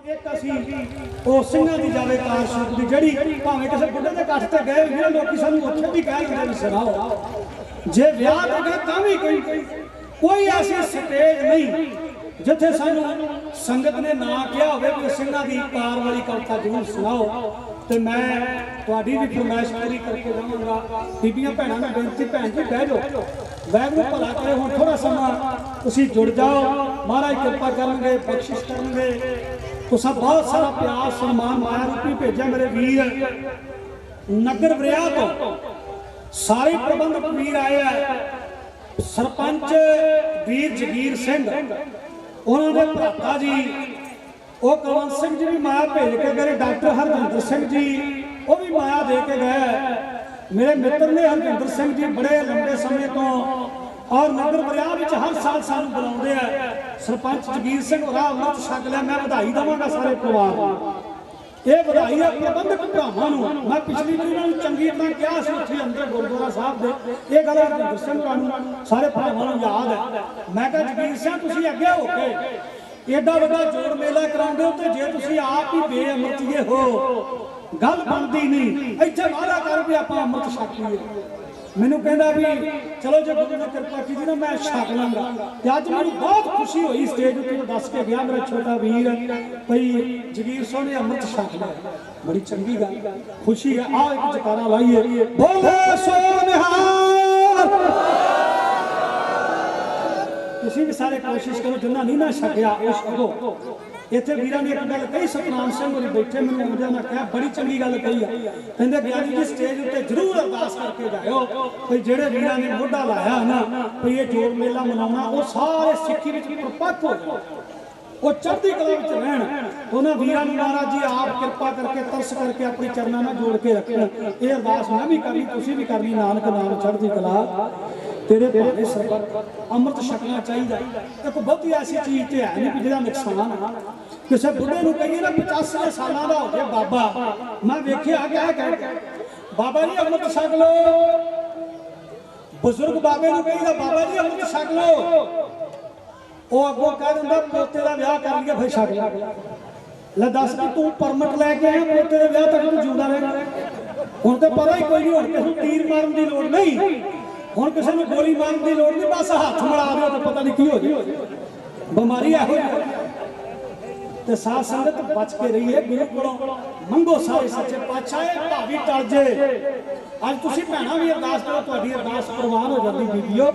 एक असी ਉਹ ਸਿੰਘਾਂ ਦੀ ਜਾਵੇ ਕਾਰ ਸ਼ੂਟ ਦੀ ਜਿਹੜੀ ਭਾਵੇਂ ਕਿਸੇ ਬੁੱਢੇ ਦੇ ਕੱਠ ਤੇ ਗਏ ਜਿਹੜੇ ਲੋਕੀ ਸਾਨੂੰ ਉੱਥੇ ਵੀ ਕਹਿ ਦਿੰਦੇ ਵੀ ਸੁਣਾਓ ਜੇ ਵਿਆਹ ਤੇ ਗਏ ਤਾਂ ਵੀ ਕੋਈ ਐਸੀ ਸਟੇਜ ਨਹੀਂ ਜਿੱਥੇ ਸਾਨੂੰ ਸੰਗਤ ਨੇ ਨਾ ਕਿਹਾ ਹੋਵੇ ਕਿ ਸਿੰਘਾਂ ਦੀ ਕਾਰ ਵਾਲੀ ਕਵਿਤਾ ਜ਼ਰੂਰ ਸੁਣਾਓ ਤੇ ਮੈਂ ਤੁਹਾਡੀ ਵੀ ਫਰਮਾਇਸ਼ ਪੂਰੀ ਕਰਕੇ ਜਾਵਾਂਗਾ। ਬੀਬੀਆਂ ਭੈਣਾਂ ਨੂੰ ਬੇਨਤੀ ਭੈਣ ਜੀ ਬਹਿ ਜਾਓ ਵਾਹਿਗੁਰੂ ਭਲਾ ਕਰੇ ਹੁਣ ਥੋੜਾ ਸਮਾਂ ਤੁਸੀਂ ਜੁੜ ਜਾਓ ਮਹਾਰਾਜ ਕਿਰਪਾ ਕਰਨਗੇ ਬਖਸ਼ਿਸ਼ ਕਰਨਗੇ। तुसा बहुत सारा प्यार सम्मान माया रूपी भेजा मेरे वीर नगर वरिया तो सारे प्रबंधक वीर आए हैं सरपंच वीर जगीर सिंह उन्होंने भराता जी वो कुलवंत सिंह जी भी माया भेज के गए डॉक्टर हरजिंदर सिंह जी वो भी माया दे के गए मेरे मित्र ने हरजिंदर सिंह जी बड़े लंबे समय तो और नगर वरिया हर साल सानू बुलाते हैं सरपंच जगीर सिंह और अमृत छक लिया मैं बधाई देवांगा सारे परिवार को ये बधाई है प्रबंधक भरावां नूं मैं पिछली बार उन्होंने चंगी तरह कहा सी उत्थे अंदर गुरुद्वारा साहब दे ये गल हरजिंदर सिंह तुहानूं सारे भरावां नूं याद है मैं कहा जगीर सिंह तुसीं अगे हो के एडा वड्डा जोड़ मेला कराउंदे हो ते जे तुसीं आप ही बेअमृतीए हो गल बनदी नहीं इत्थे वादा कर भी आपां अमृत छक लईए मैनू कहना भी चलो जो गुरु ने कृपा की ना मैं छक लांगा अज मैं बहुत खुशी हुई स्टेज उत्ते दस के गया मेरा छोटा वीर भाई जगीर सिंह ने अमृत छक लिया बड़ी चंगी गल खुशी है आ एक जकारा लाइए बोले सो निहाल तुसीं भी सारे कोशिश करो जिन्ना नहीं ना छकिया उस करो इत्थे वीरां ने एक गल कही सतनाम सिंह होरी बैठे मैनूं उहदे नाल कहा बड़ी चंगी गल कही है कहंदे ज्ञानी जी स्टेज उत्ते जरूर अरदास करके जाओ भई जेड़े वीरां ने मोढा लाया ना भई ये जोड़ मेला मनाउणा वो सारे सिੱਖੀ विच परपक्क हो जाए वो चढ़दी कला विच रहण उन्हां वीरां नूं महाराज जी आप कृपा करके तरस करके अपने चरनां नाल जोड़ के रखण ये अरदास मैं भी करनी तुसीं भी करनी नानक नाम चढ़दी कला तेरे भावे सरबर अमृत छकना चाहिए एक बहुत ही ऐसी चीज तो है नहीं जिहदा नुकसान किसी बुढ़े नूं कहिए ना 85 सालों का हो गया बाबा मैं वेखिया कह बाबा जी अमृत छक लो बुजुर्ग बाबे नूं कहीदा बाबा जी अमृत छक लो वो अगों कह दिंदा पोते का विआह कर लिया फिर छक ले दस कि तू परमिट लैके आया पोते के विआह तक तू जिंदा रहना हुण तो पता ही कोई नहीं हुण किसी तीर मारन की लोड़ नहीं हुण किसी ने गोली मारन की लोड़ नहीं बस हाथ मड़ा दो तो पता नहीं की हो जाए बीमारी है ते साथ संगत बच के रहिए गुरु कोलों मंगो सारे सच्चे पातशाह भावी टल जे अज तुसीं भैणां भी अरदास करो तुहाडी अरदास प्रवान हो जाती बीबियो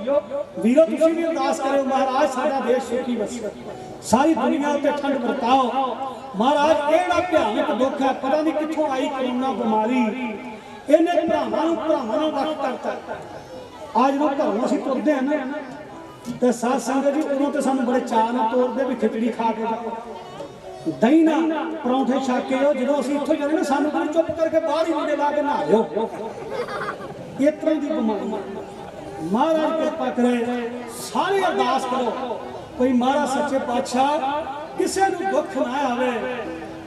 वीरो तुसीं भी अरदास करो महाराज साडा देश सुखी वसे सारी दुनिया उत्ते ठंड बरताओ महाराज किहड़ा भयानक दुख है पता नहीं कित्थों आई कोरोना बीमारी इहने भरावां नूं वख करता आज लोग घरों असीं तुरदे हैं ना ते साध संगत जी उदों ते सानूं बड़े चाह नाल तोरदे भी खिचड़ी खा के जाओ दही ना परौंठे छक के जाओ जो असीं इत्थों जाने ना सानूं कहंदे चुप करके बाहर ही मुंडे ला के नहा जाओ इस तरह की बीमारी महाराज कृपा करे सारे अरदास करो कोई महाराज सच्चे पातशाह किसी नूं दुख ना आवे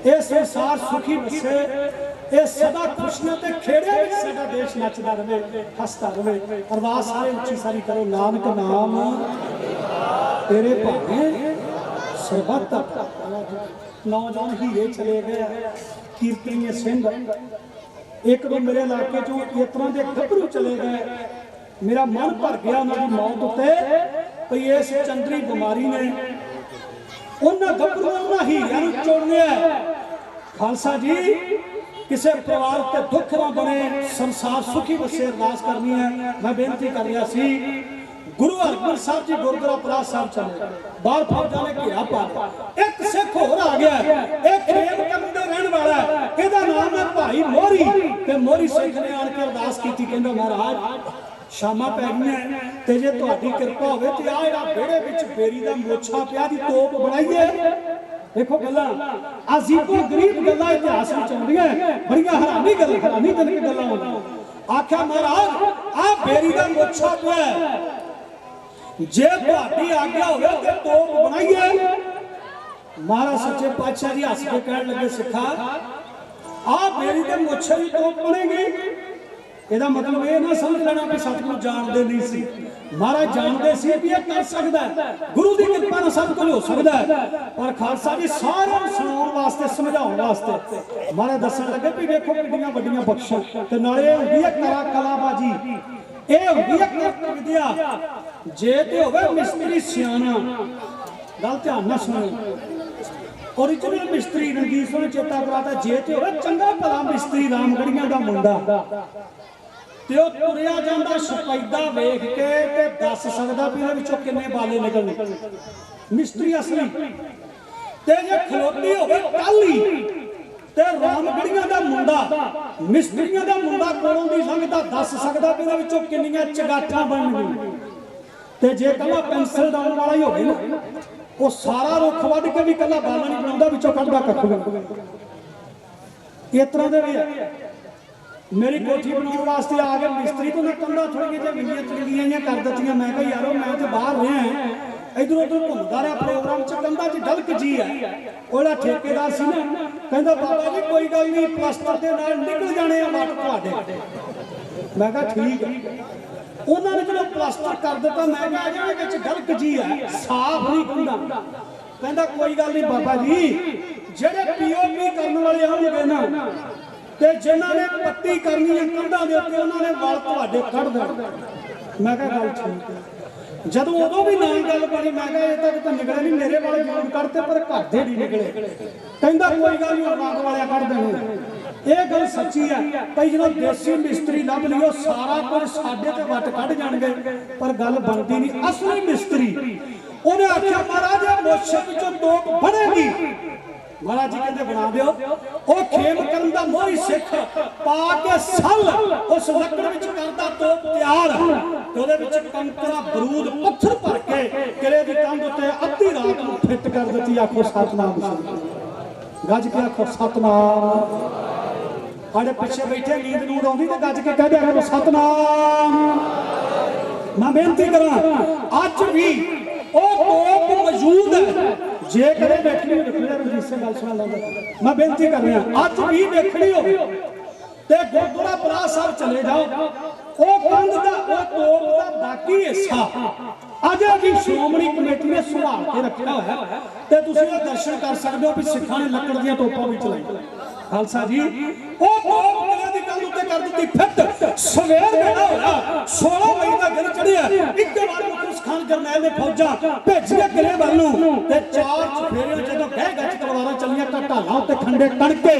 ये संसार सुखी वसे ये सदा खुशियां ते खेड़े विच साडा देश नचदा रहे हसदा रहे अरदास सारे उच्ची सारी करो नानक नाम तेरे भावे सरबत नौजवान हीरे चले गए कीर्तनीय सिंह एक दो मेरे इलाके चों इस तरह के गभरू चले गए मेरा मन भर गया उन्होंने मौत उत्ते भई इस चंद्री बीमारी ने उन्होंने गभरू उन्होंने हीरियां नूं चुन लिया खालसा जी किसी परिवार के दुख ना बने संसार सुखी वसे अरदास करनी है मैं बेनती कर रहा सी गुरु हरगोबिंद साहब जी गुरुद्वारा परास साहब चले बाहर फौजां ने घेरा पा एक सिख होर आ गया एक खेम कम दा रहन वाला इहदा नाम है भाई मोहरी ते मोहरी सिख ने आण के अरदास कीती कहंदा महाराज शामां पै गईयां ते जे तुहाडी किरपा होवे ते आ जिहड़ा बेड़े विच बेरी दा मोछा पिया दी तोप बनाईए देखो गल्लां अजीबो गरीब गल्लां इतिहास विच आउंदियां बड़ियां हैरानी जनक गल्लां होंदियां आख्या महाराज आ बेरी दा मोछा पिया जे तुहाडी आग्या होवे ते तोप बनाईए महाराज सच्चे पातशाह जी हस के कहण लगे सिखा आ बेरी दे मोछे दी तोप बनेगी ਇਹਦਾ ਮਤਲਬ ਇਹ ਨਾ ਸਮਝ ਲੈਣਾ ਕਿ ਸਤਿਗੁਰੂ ਜਾਣਦੇ ਨਹੀਂ ਸੀ। ਮਹਾਰਾਜ ਜਾਣਦੇ ਸੀ ਵੀ ਇਹ ਕਰ ਸਕਦਾ ਹੈ, ਗੁਰੂ ਦੀ ਕਿਰਪਾ ਨਾਲ ਸਭ ਕੁਝ ਹੋ ਸਕਦਾ ਹੈ। ਪਰ ਖਾਲਸਾ ਜੀ ਸਾਰਿਆਂ ਨੂੰ ਸੁਣਾਉਣ ਵਾਸਤੇ, ਸਮਝਾਉਣ ਵਾਸਤੇ ਮਹਾਰਾਜ ਦੱਸਣ ਲੱਗੇ ਵੀ ਵੇਖੋ ਕਿੰਨੀਆਂ ਵੱਡੀਆਂ ਬਖਸ਼ਾਂ, ਤੇ ਨਾਲੇ ਹੁੰਦੀ ਹੈ ਕਲਾਬਾਜੀ, ਇਹ ਹੁੰਦੀ ਹੈ ਕਰਤ ਵਿਦਿਆ। ਜੇ ਤੇ ਹੋਵੇ ਮਿਸਤਰੀ ਸਿਆਣਾ, ਗੱਲ ਧਿਆਨ ਨਾਲ ਸੁਣੋ, ओरिजिनल मिस्त्री रणजीत सिंह चेता कराता, जे ते होवे चंगा भला मिस्त्री रामगढ़िया दा मुंडा ते ओ तुरिया जांदा सफैदा वेख के ते दस सकदा भी इहदे विचों किन्ने बाले निकलने। मिस्त्री असली ते जे खलोती होवे काली ते रामगढ़िया दा मुंडा, मिस्त्रियां दा मुंडा कोलों दी लंघदा दस सकदा भी इहदे विचों किन्नियां चगाठां बनणगीआं। ते जे कला पेंसिल डाउन वाला ही होवे ना, वो सारा रुख वध के भी कला बाला नहीं बनाता, विचों कढ़दा कख भी। इस तरह के भी है। मेरी कोठी बनाने वास्ते आ गए मिस्त्री, तो मैं कंधा थोड़ी जी विंगियां चंगियां कर दी। मैं कहा यारो मैं तो बाहर रहा, इधर उधर घूमता रहा प्रोग्राम च, कंधा च डलक जी है। वो ठेकेदार सी ना, कहता बाबा जी कोई गल नहीं, प्लास्टर के नाल निकल जाने वट तुहाडे। मैं कहा ठीक है। उन्होंने जो प्लास्टर कर दिता, मैं गलक जी है, साफ नहीं खुंदा। कहता कोई गल नहीं बाबा जी, जेडे पीओपी करने वाले होंगे ना, ते जिन्हां ने पट्टी करनी है कंधां दे उत्ते, उन्होंने वाल तुहाडे कढ़ देने। मैं कहा गल ठीक है। जदों उदों भी ना गल बनी, मैं कहा इह तां निकले नहीं, मेरे वाले जरूर कढ़ते पर घर दे नहीं निकले। कहता कोई गल नहीं, रंग वाले कढ़ देने। ਇਹ ਗੱਲ ਸੱਚੀ ਹੈ ਭਾਈ, ਜਦੋਂ ਦੇਸੀ ਮਿਸਤਰੀ ਲੱਭ ਲਿਓ ਸਾਰਾ ਕੁਝ ਸਾਡੇ ਤੇ ਵੱਟ ਕੱਢ ਜਾਣਗੇ, ਪਰ ਗੱਲ ਬਣਦੀ ਨਹੀਂ। ਅਸਲੀ ਮਿਸਤਰੀ ਉਹਨੇ ਆਖਿਆ ਮਹਾਰਾਜ ਇਹ ਮੋਸ਼ਕ ਵਿੱਚੋਂ ਤੋਪ ਬਣੇਗੀ। ਮਹਾਰਾਜ ਜੀ ਕਹਿੰਦੇ ਬਣਾ ਦਿਓ। ਉਹ ਖੇਮ ਕਰਨ ਦਾ ਮੋਹਰੀ ਸਿੱਖ ਪਾ ਕੇ ਸਲ ਉਸ ਲੱਕੜ ਵਿੱਚ ਕਰਦਾ ਤੋਪ ਤਿਆਰ, ਤੇ ਉਹਦੇ ਵਿੱਚ ਕੰਕਰਾ ਬਰੂਦ ਪੱਥਰ ਭਰ ਕੇ ਕਿਲੇ ਦੀ ਕੰਧ ਉੱਤੇ ਅੱਧੀ ਰਾਤ ਨੂੰ ਫਿੱਟ ਕਰ ਦਿੱਤੀ। ਆਖੋ ਸਤਨਾਮ, ਗੱਜ ਕੇ ਆਖੋ ਸਤਨਾਮ। आड़े पिछे बैठे नींद नूंद आउंदी ते गज के कह दिया करो सतनाम। मैं बेनती करा अज भी ओ तोप मौजूद है, जे करे देखनी रंजीत सिंह गल सुन लैंदा। मैं बेनती कर रहा अज भी देखनी हो ते गुरुद्वारा परा साहब चले जाओ, ओ कंध दा ओ तोप दा बाकी हिस्सा अजे भी श्रोमणी कमेटी ने संभाल के रखा होया, ते तुसीं दर्शन कर सकते हो भी सिखां ने लकड़ दी तोपां भी चलाई। खालसा जी ओ तोप किले दी कंध उत्ते कर दी फिट। सवेर वेला होया 16 मई दा दिन चढ़िया, इक्के बार मुखलिस खान जरनैल ने फौजां भेजियां किले वल नूं, ते चार चफेरे जदों गह गज तलवारां चलियां तां ढालां उत्ते खंडे तड़के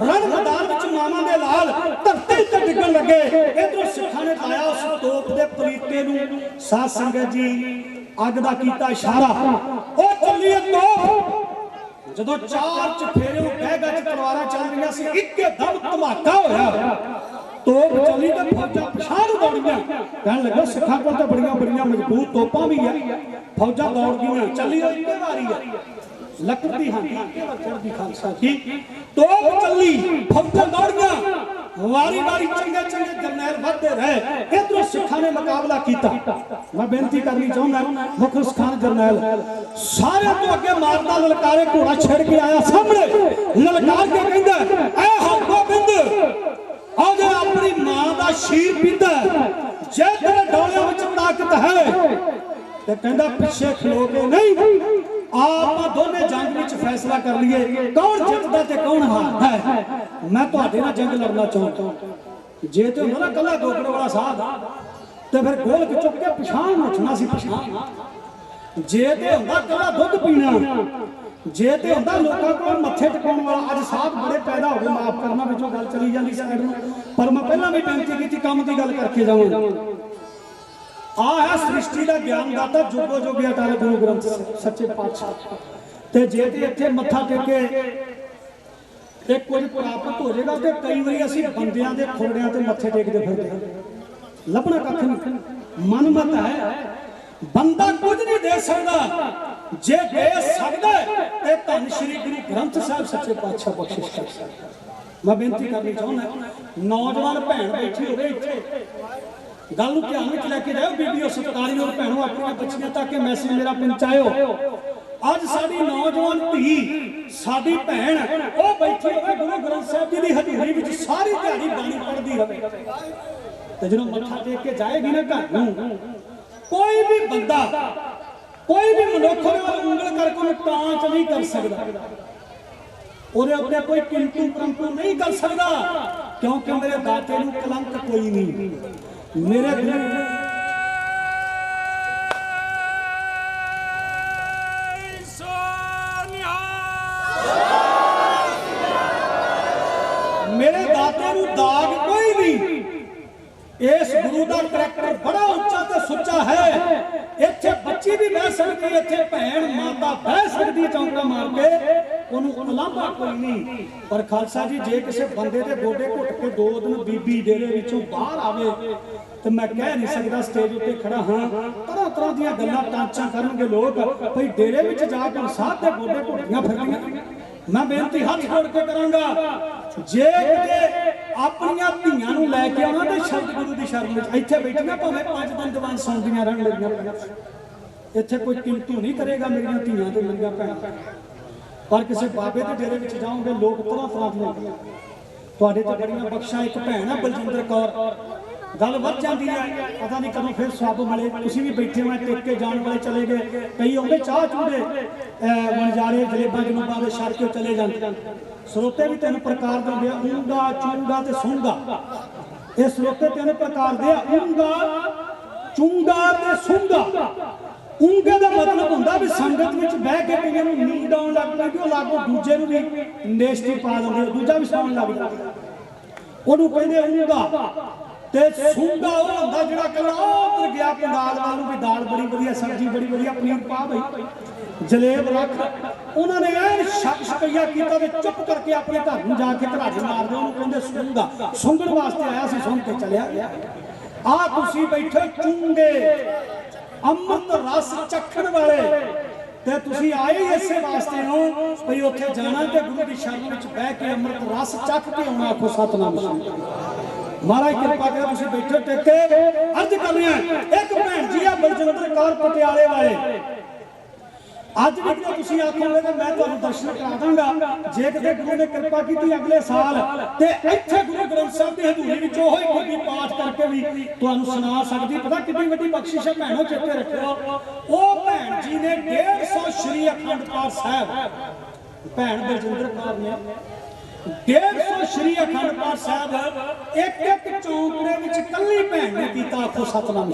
रण मैदान विच मावां दे लाल धरती ते डिगण लगे। इधरों सिखां ने लाया उस तोप दे पलीते नूं। साध संगत जी अग दा कीता इशारा, ओ चलिए तोप। जदों चार चफेरे गह गज तलवारां चल रही सी, एकदम धमाका होया, तोप चली ते फौजां पिछां दौड़ियां। कहण लगे सिखां कोल तां बड़ियां बड़ियां मजबूत तोपां भी है। फौजां दौड़ गईयां, चली इक्के वारी है, लकड़ दी हांडी चढ़दी। खालसा जी तोप चली, फौजां दौड़ियां, वारी वारी चंगे चंगे जरनैल वधदे रहे। इधरों सिखां ने मुकाबला कीता। मैं बेनती करनी चाहुंदा मुखलिस खान जरनैल सारे तो अगे मारदा ललकारे घोड़ा छेड़ के आया सामने, ललकार के कहंदा ऐ हरगोबिंद आ जे अपनी मां दा शीर पींदा, जे तेरे डोलियां विच ताकत है ते कहंदा पिछे खलो के नहीं, आप दोने जंग विच फैसला कर लिए कौन जितदा ते कौन हारदा है। मैं तुहाडे नाल जंग लड़ना चाहुंदा। जे ते हुंदा ना कल्ला दोकड़ वाला साध ते फिर गोल चुक के पिछां नੱਠਣਾ सी। पिछां जे ते हुंदा कल्ला दुੱਧ पीना, जे ते हुंदा लोकां कोल मੱਥੇ ਟਿਕਾਉਣ वाला। अज साध बड़े पैदा हो गए, माफ करना विचों गल चली जांदी साइड नूं, पर मैं पहलां भी बेनती कीती काम दी गल करके जावां। आ है सृष्टि का ज्ञानदाता जुगो जुग अटल गुरु ग्रंथ सच्चे पातशाह। ते जे ते इत्थे मत्था टेके ते कुछ प्राप्त हो जाएगा, ते कई बार असीं बंदियां दे खोड़ियां ते मत्थे टेकदे फिरदे हां, लभना कख नहीं। मन मत है बंदा कुछ नहीं दे सकदा, जे दे सकदा ते धन श्री गुरु ग्रंथ साहिब सच्चे पातशाह बख्शिश कर सकदा। मैं बेनती करनी चाहुंदा नौजवान भैन बैठी होवे इत्थे गल नूं ध्यान विच लैके जाओ, बीबीओ सत्कारियों और भैनों अपनी बच्चियां तक के मैसेज मेरा पहुंचाओ। अज साडी नौजवान धी साडी भैन ओ बैठी होवे गुरु ग्रंथ साहिब जी दी हजूरी विच सारी दिहाड़ी बाणी पढ़दी रहे, तो जो मत्था टेक के जाएगी ना घर नूं, कोई भी बंदा कोई भी मनुख उंगल करके टांच नहीं कर सकता, और अपने कोई किंतु परंतु नहीं कर सकता, क्योंकि मेरे दाते नूं कलंक कोई नहीं। मेरे मेरे दाते नूं दाग कोई नहीं। इस गुरु का करैक्टर बड़ा उच्चा ते सुच्चा है। इत्थे बच्ची भी बह सकती, इत्थे भैन माता बह सकती चौंका मार के, उन्होंने उलांभा कोई नहीं। पर खालसा जी जे किसी बंदे के गोडे घुट के 2 दिन बीबी डेरे विचों बाहर आवे तो मैं कह नहीं सकता स्टेज उत्ते खड़ा हाँ, तरह तरह दी गल्लां टांचा करनगे लोग, भाई डेरे विच जाके साध दे गोडे घुटदियां फिरदियां। मैं बेनती हाथ जोड़ के करांगा, जे अपनियां धीआं नूं लैके आउणा ते शब्द गुरु दी शरण विच इत्थे बैठियां भावें 5 दिन दीवान सुणदियां रहण मेरियां, इत्थे कोई किंतु नहीं करेगा मेरियां धीआं ते मेरियां भैणां। पर किसी बाबे के डेरे में जाओगे लोग तरह तरह दी तुहाडे ते बड़ियां बख्शा। एक भैन है बलजिंदर कौर, गल वध जाती है, पता नहीं कदों फिर सब मिले। तुसीं भी बैठे हो टेक के जाने वाले चले गए, कई आउंदे चाह चूड़े मनजारे जलेबा जलूबा दे छड़ के चले जाते। स्रोते भी 3 प्रकार दे होंदे, ऊंगा चूंगा ते सूंगा। ये स्रोते 3 प्रकार दे, ऊंगा चूंगा ते सूंगा। ऊंगे का मतलब होंदा भी संगत विच बह के कईयां नूं नींद आउण लग पैंदी, ओह लागो दूजे नूं भी नेस्टी पा लैंदे, दूजा भी सौण लग जांदा, ओहनूं कहंदे ऊंगा। ते सूंगा ओह हुंदा जिहड़ा कला उधर गया पंडाल वाल भी दाल बड़ी वधिया, सब्जी बड़ी वधिया, पनीर पा बई जलेब रख। उन्होंने शक शकैया किया ते चुप करके अपने घर नूं जाके घराड़े मारदे, ओहनूं कहंदे सूंगा। सूंघण वास्ते आया सी, सुण के चलिया गया। आ तुसीं बैठे चूंगे अमृत रस चखण वाले, ते तुसीं आए इसे वास्ते हो भई उत्थे जाना ते गुरु की शरण विच बह के अमृत रस चख के आउणा। आखो सतनाम महाराज कृपा करे तुसीं बैठे टेके अर्ज कर रहे हैं। एक भैन जी आ बलजिंदर कौर पटियाले वाले, अज भी जो तुसीं आखोगे तो मैं तुहानूं दर्शन करा दांगा। जे किते गुरु ने कृपा की अगले साल ते इत्थे गुरु ग्रंथ साहिब की हजूरी विच ओही कोई पाठ करके भी तुहानूं सुना सकदी। पता कितनी वड्डी बख्शिश है भैणों, चेते रखियो। ओ भैन जी ने 150 श्री अखंड पाठ साहिब, भैन बलजिंदर कौर ने 150 श्री अखंड पाठ साहिब एक चौंकड़े विच कल्ली भैन ने कीता। आखो सतनाम।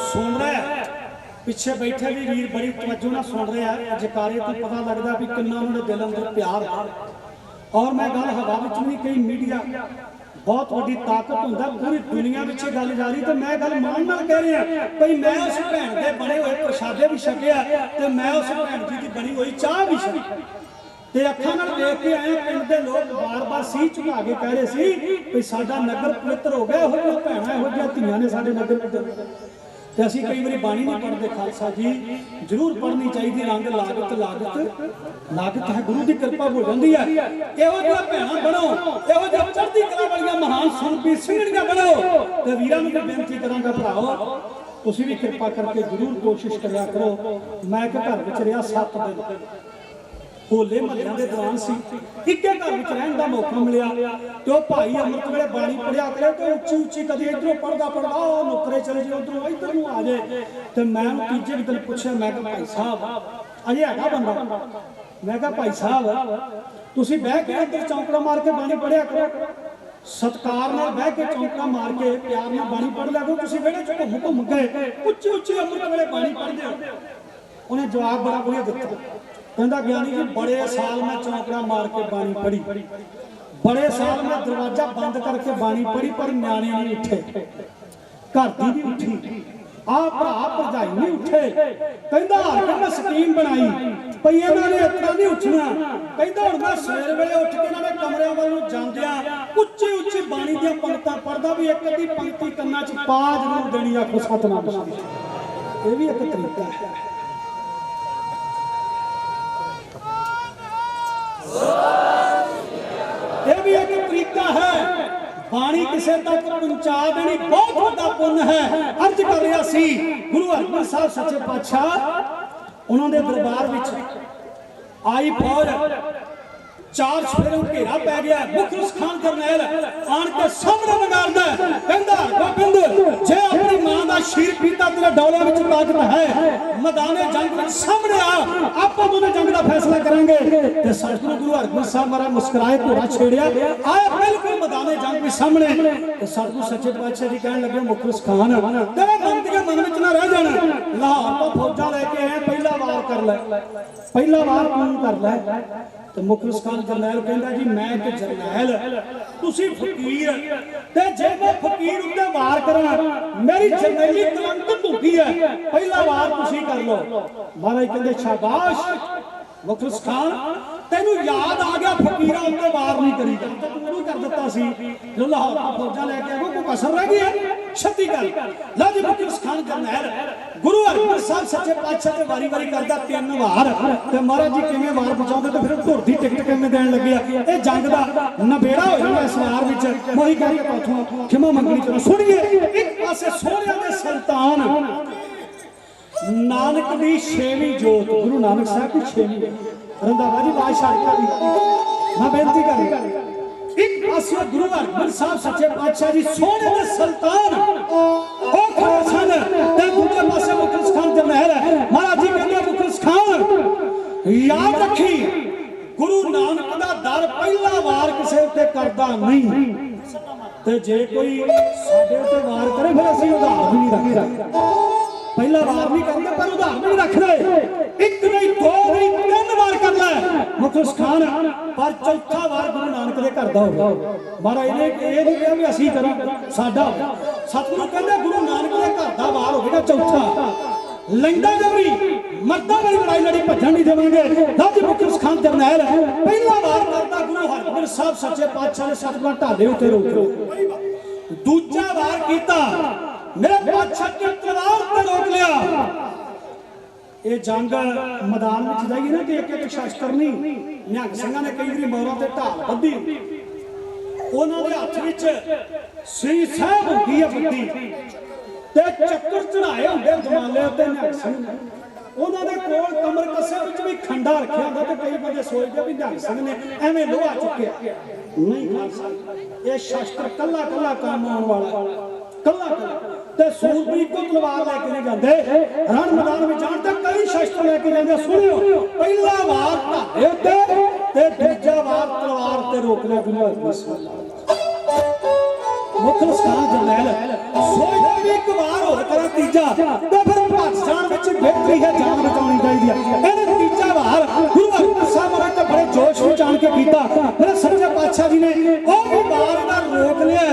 सुन रहा है पिछे बैठे भी वीर बड़ी तवज्जो ना सुन रहे हैं, जकारे तो पता लगता भी कितना उन्होंने दिल अंदर प्यार है। और मैं गल हवा विच नहीं कही, मीडिया बहुत बड़ी ताकत होंदा, पूरी दुनिया विच गल जा रही। तो मैं गल मान नाल कह रहा भाई मैं उस भैन के बने हुए प्रसादे भी छकिया ते मैं उस भैन जी की बनी हुई चाह भी छकी ते अखां नाल देख के आए। पिंड दे लोग बार-बार सीह झुका के कह रहे सी भी साडा नगर पवित्र हो गया, हो भैणां इहो जिहियां धीआं ने साडे नगर विच। ते असीं कई बारी बाणी नहीं पढ़ते। खालसा जी जरूर पढ़नी चाहिए। रंग लागत लागत लागत है, गुरु की कृपा हो जाती है। इहो जिहा भैणां बनो, इहो जिहा चढ़दी कला वालियां महान सुरबीर ਸਿੰਘਣੀਆਂ बनो। ते वीरां नूं बेनती करांगा भराओ तुसीं भी कृपा करके जरूर कोशिश करिया करो। मैं एक घर विच रिहा 7 दिन, होले महल्लिਆਂ ਦੇ दौरान सी, इक्के घर विच रहण दा मौका मिलिया। ते ओ भाई अमृत वेले बाणी पढ़िया करे ते उच्ची उच्ची कदी इधरों पढ़दा पढ़दा ओ नुकरे चले जी, उधरों इधर नूं आ जाए। ते मैं तीजे दिन पुछया, मैं कहा भाई साहब अजे हैगा बंदा? मैं कहा भाई साहब तुसीं बह के इधर चौंकड़ा मार के बाणी पढ़िया करो, सत्कार नाल बह के चौंकड़ा मार के प्यार नाल बाणी पढ़ लिया करो। तुसीं विहड़े च घुम घुम गए उच्ची उच्ची अमृत वेले बाणी पढ़दे हो। उन्हें जवाब बड़ा बढ़िया दिता, कहता ज्ञानी जी बड़े साल में चौंकड़ा मार के बाणी पढ़ी, बड़े साल में दरवाजा बंद करके बाणी पढ़ी, पर न्याणे नहीं उठे, घर दी भी उठी, आ भरा भरजाई नहीं उठे। कहता हर मैं स्कीम बनाई भई इन्हां ने इतना नहीं उठना। कहता हुण मैं सवेरे वेले उठ के इन्हां दे कमरिਆਂ ਵੱਲ ਨੂੰ ਜਾਂਦਿਆਂ ਉੱਚੀ ਉੱਚੀ ਬਾਣੀ ਦੀਆਂ ਪੰਕਤਾਂ पढ़दा भी एक अद्धी पंक्ति ਕੰਨਾਂ 'ਚ पा जरूर देनी। आखो सतनाम। ये भी एक तरीका है। यह भी एक तरीका है। ਬਾਣੀ ਕਿਸੇ ਤੱਕ ਪਹੁੰਚਾ ਦੇਣੀ ਬਹੁਤ ਵੱਡਾ ਪੁੰਨ ਹੈ। ਅਰਜ਼ ਕਰ ਰਿਹਾ ਸੀ ਗੁਰੂ ਹਰਗੋਬਿੰਦ ਸਾਹਿਬ ਸੱਚੇ ਪਾਤਸ਼ਾਹ ਉਹਨਾਂ ਦੇ ਦਰਬਾਰ ਵਿੱਚ आई फौज, चार सफेरों घेरा पै गया। मुखलिस खान जरनैल आन के सामने नगारदा कहंदा गोबिंद जे अपनी मां दा शीर पीता तेरे डोले विच ताकत है, मैदाने जंग विच सामने आ, आपां दोने जंग दा फैसला करांगे। ते सतगुरु गुरु हरगोबिंद साहब महाराज मुस्कुराए, घोड़ा छेड़िया, आए बिल्कुल मैदाने जंग विच सामने। ते सतगुरु सच्चे पातशाह जी कहन लगे मुखलिस खान तेरे मन के मन विच ना रह जाना, लाहौर तो फौजां लेके आए, पहला वार कर ले, पहला वार तू कर ले। तो मुखलिस खान जरनैल कहंदा जी मैं ते जरनैल तुसी फकीर ते जे मैं फकीर उत्ते वार करा मेरी जरनैली कलंक धुकी है, पहला वार तुसी कर लो। महाराज कहंदे शाबाश मुखलिस खान तेनू याद आ गया फकीरा उत्ते वार नहीं करी तू उदों कर दिता सी जो लाहौर तो फौजां लेके आगो कोई कसर रह गई है छत्ती कर ला जी। मुखलिस खान जरनैल गुरु हरगोबिंद साहब सच्चे पातशाह ते वारी वारी करदा 3 वार ते महाराज जी किवें वार बचाउंदे ते फिर धुरदी टिकट किवें देण लगे ए जंग दा नबेड़ा हो जाना इस वार विच। मोही करके पाथों खिमा मंगनी चलो सुनिए। एक पासे सोहणियां दे सुल्तान नानक दी 6वीं जोत, गुरु नानक साहब की 6वीं रंधावा जी बादशाह मैं बेनती कर। एक पासे गुरु हरगोबिंद साहब सच्चे पातशाह जी सोहणे दे सुल्तान ओ खान ते दूजे पासे मुखलिस खान जरनैल है। महाराज जी कहंदे मुखलिस खान याद रखी गुरु नानक दा दर पहला वार किसे उत्ते करदा नहीं ते जे कोई साडे उत्ते वार करे फिर असि उधार भी नहीं रखदे, पहला वार नहीं करते पर उधार भी नहीं रखते। एक नहीं दो नहीं 3 वार कर ले मुखलिस खान, पर चौथा वार गुरु नानक दे करदा होगा। महाराज ने ये नहीं कहा भी असीं करा साडा, सतगुरु कहंदे गुरु नानक दे घर दा वार होगा चौथा, लैंदा जबरी मर्दा वाली लड़ाई लड़ी भजन नहीं देवांगे। राजी मुखलिस खान जरनैल पहला वार करदा गुरु हरगोबिंद साहब सच्चे पातशाह ने सतगुरु ढाले उत्ते रोक, दूजा वार कीता मेरे पातशाह के तलवार ते रोक लिया। ये जंग मैदान में जाइए ना कि एक शस्त्र नहीं, निहंग सिंघां ने कई बारी मोहरां ते ढाल बद्धी, उन्हां दे हत्थ विच श्री साहब हुंदी है बद्धी ते चक्कर चढ़ाए हुंदे जमाले उत्ते निहंग सिंह ने। उन्हां दे कोल कमर कसे विच भी खंडा रखिया हुंदा ते कई बंदे सोचदे भी निहंग सिंह ने एवें लोहा चुक्किया नहीं कर सकदा। ये शस्त्र कल्ला कल्ला काम आउण वाला कल्ला कल्ला ते सूरबीर को तलवार लेके नहीं जाते, रण मैदान में जानते कई शस्त्र लेके जाते। सुनियो पहला वार ढाले उत्ते ते दूजा वार तलवार ते रोक लिया गुरु हरगोबिंद साहब। मुखलिस खान जरनैल सोचदा भी एक वार होर करा तीजा ते फिर भज जान विच बेहतरी है, जान बचाउणी चाहिदी है। इहने तीजा वार गुरु हरगोबिंद साहब महाराज ते बड़े जोश विच आण के कीता। मेरे सच्चे पातशाह जी ने ओ भी वार दा रोक लिया,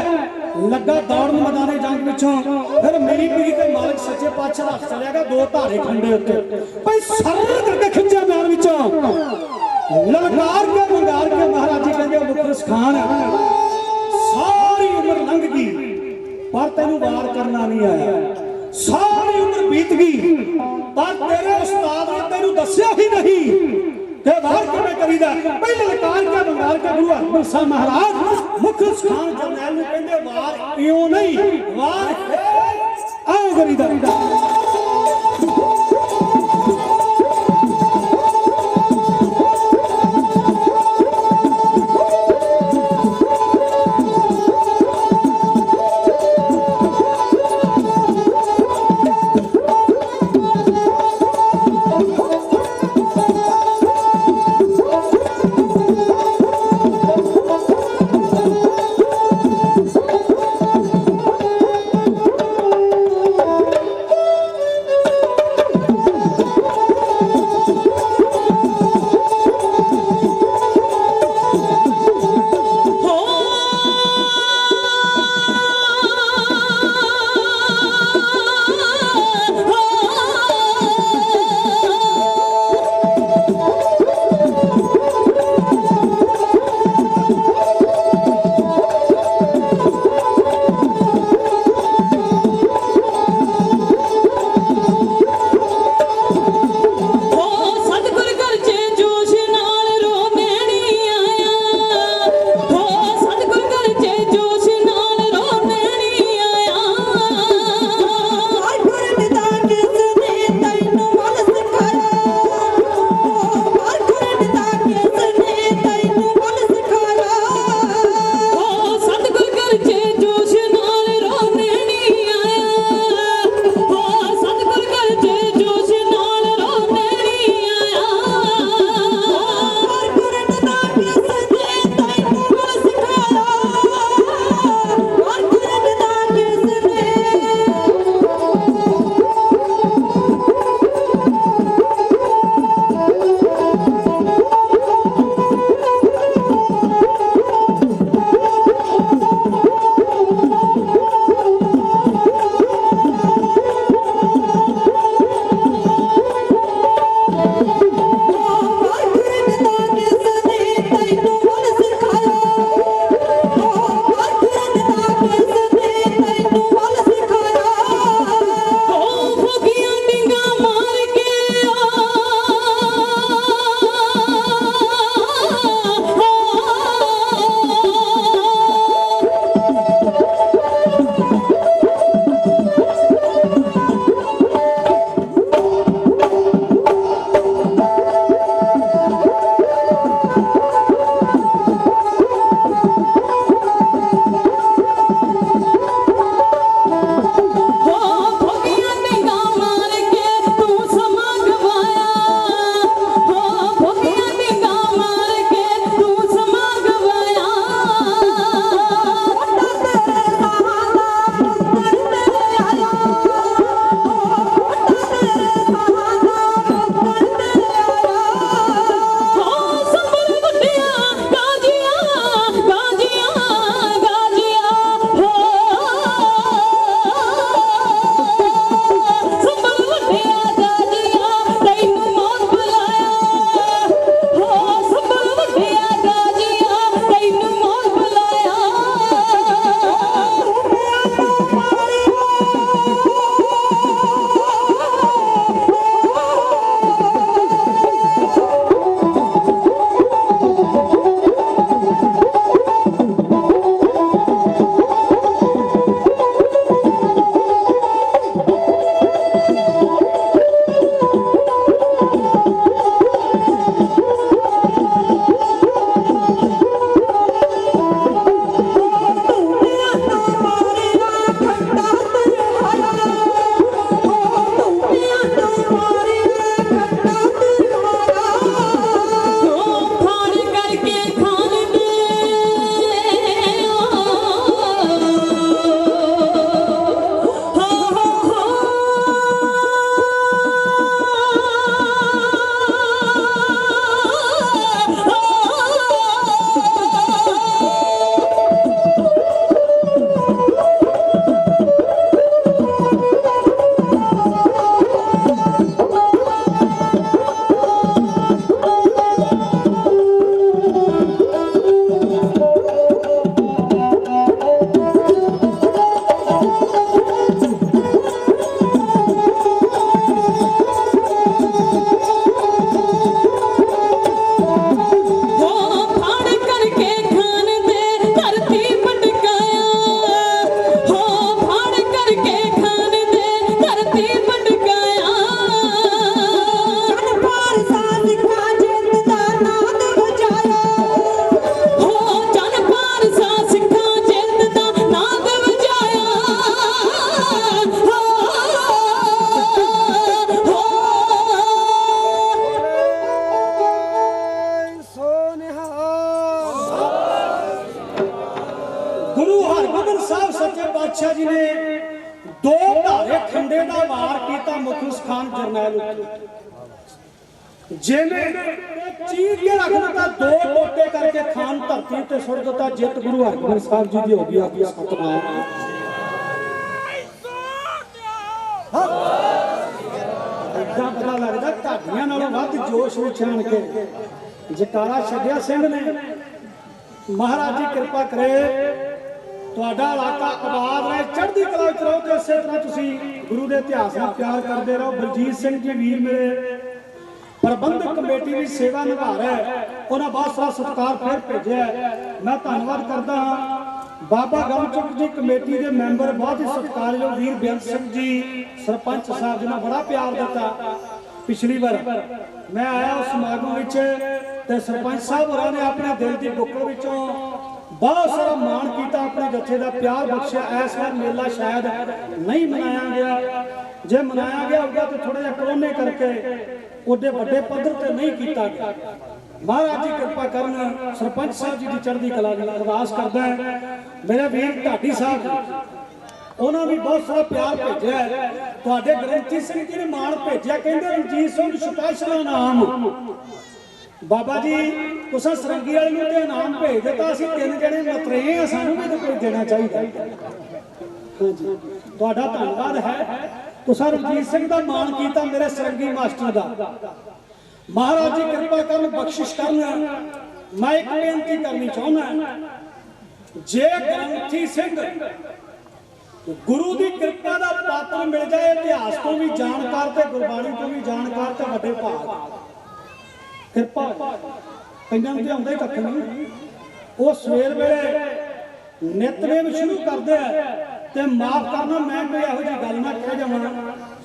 लगा दौड़न मैदाने जंग विचों। फिर मेरी पीढ़ी के मालिक सच्चे पातशाह हथ चलिया गया, 2 धारे खंडे उत्ते भाई सरल करके खिंचा मैदान विचों, ललकार के मंगार के महाराज जी कहंदे मुखलिस खान सारी उम्र लंघ गई पर तेनू वार करना नहीं आया, सारी उम्र बीत गई पर तेरे उस्ताद ने तेनू दस्या ही नहीं ते वार किवें करीदा। पहले ललकार के मंगार के गुरु हरगोबिंद साहब महाराज मुखलिस खान जरनैल नूं कहंदे वार इउं नहीं वार आओ करीदा। डंडे का वार किया मुखलिस खान जरनैल जिन्हें चीर के रख दिता, दो टोटे करके खान धरती ते सुट दिता। जित गुरु हरगोबिंद साहब जी की होगी आपकी सतनाम। इतना पता लगता ढाडियां नालों वध जोश विच आण के जकारा छड्डिया सिंह ने। महाराज जी कृपा करे तुहाडा इलाका आबाद रहे, चढ़दी कला विच रहो ते इसे तरह तुसीं गुरु के इतिहास नाल प्यार करते रहो। बलजीत सिंह जी वीर मेरे प्रबंधक कमेटी की सेवा निभा रहा है, उन्हें बहुत सारा सत्कार फिर भेजा। मैं धन्यवाद करता हाँ बाबा गमचुक जी कमेटी के मैंबर बहुत ही सत्कारयोग वीर बेअंत सिंह जी सरपंच साहब जी ने बड़ा प्यार दिता। पिछली बार मैं आया उस समागम में सरपंच साहब होरां ने अपने दिल की बुक्कल विचों बहुत सारा मान किया, अपने जत्थे का प्यार बख्शिया। इस बार मेला शायद नहीं मनाया गया, जे मनाया गया होगा तो थोड़ा जिहा कोरोने करके उडे बड़े पद्धर पर नहीं किया गया। महाराज जी कृपा करन, सरपंच साहब जी की चढ़ती कला दी अरदास करदा है। मेरे वीर ढाडी साहब उन्होंने भी बहुत सारा प्यार भेजा है। तुहाडे ग्रंथी सिंह जी ने मान भेजा, कहते रणजीत सिंह स्पेशल इनाम। बाबा जी तुसां सरंगी वाले नूं ते इनाम भेज दिता, असीं तीन जणे मतरे हां, सानूं भी कोई देना चाहिए। हाँ जी तुहाडा धन्नवाद है, तुसां रणजीत सिंह दा मान कीता मेरे सरंगी मास्टर दा। महाराज जी कृपा करन, बख्शिश करन। मैं एक बेनती करनी चाहुंदा, जे ग्रंथी सिंह गुरु की कृपा का पात्र मिल जाए, इतिहास को भी जानकार ते गुरबाणी को भी जानकार ते वड्डे भाग कृपा कईयां नूं ते आउंदा ही कख नहीं। वो सवेर वेले नितनेम शुरू करदे ते माफ करना मैं कोई इहो जी गल ना कह जावां,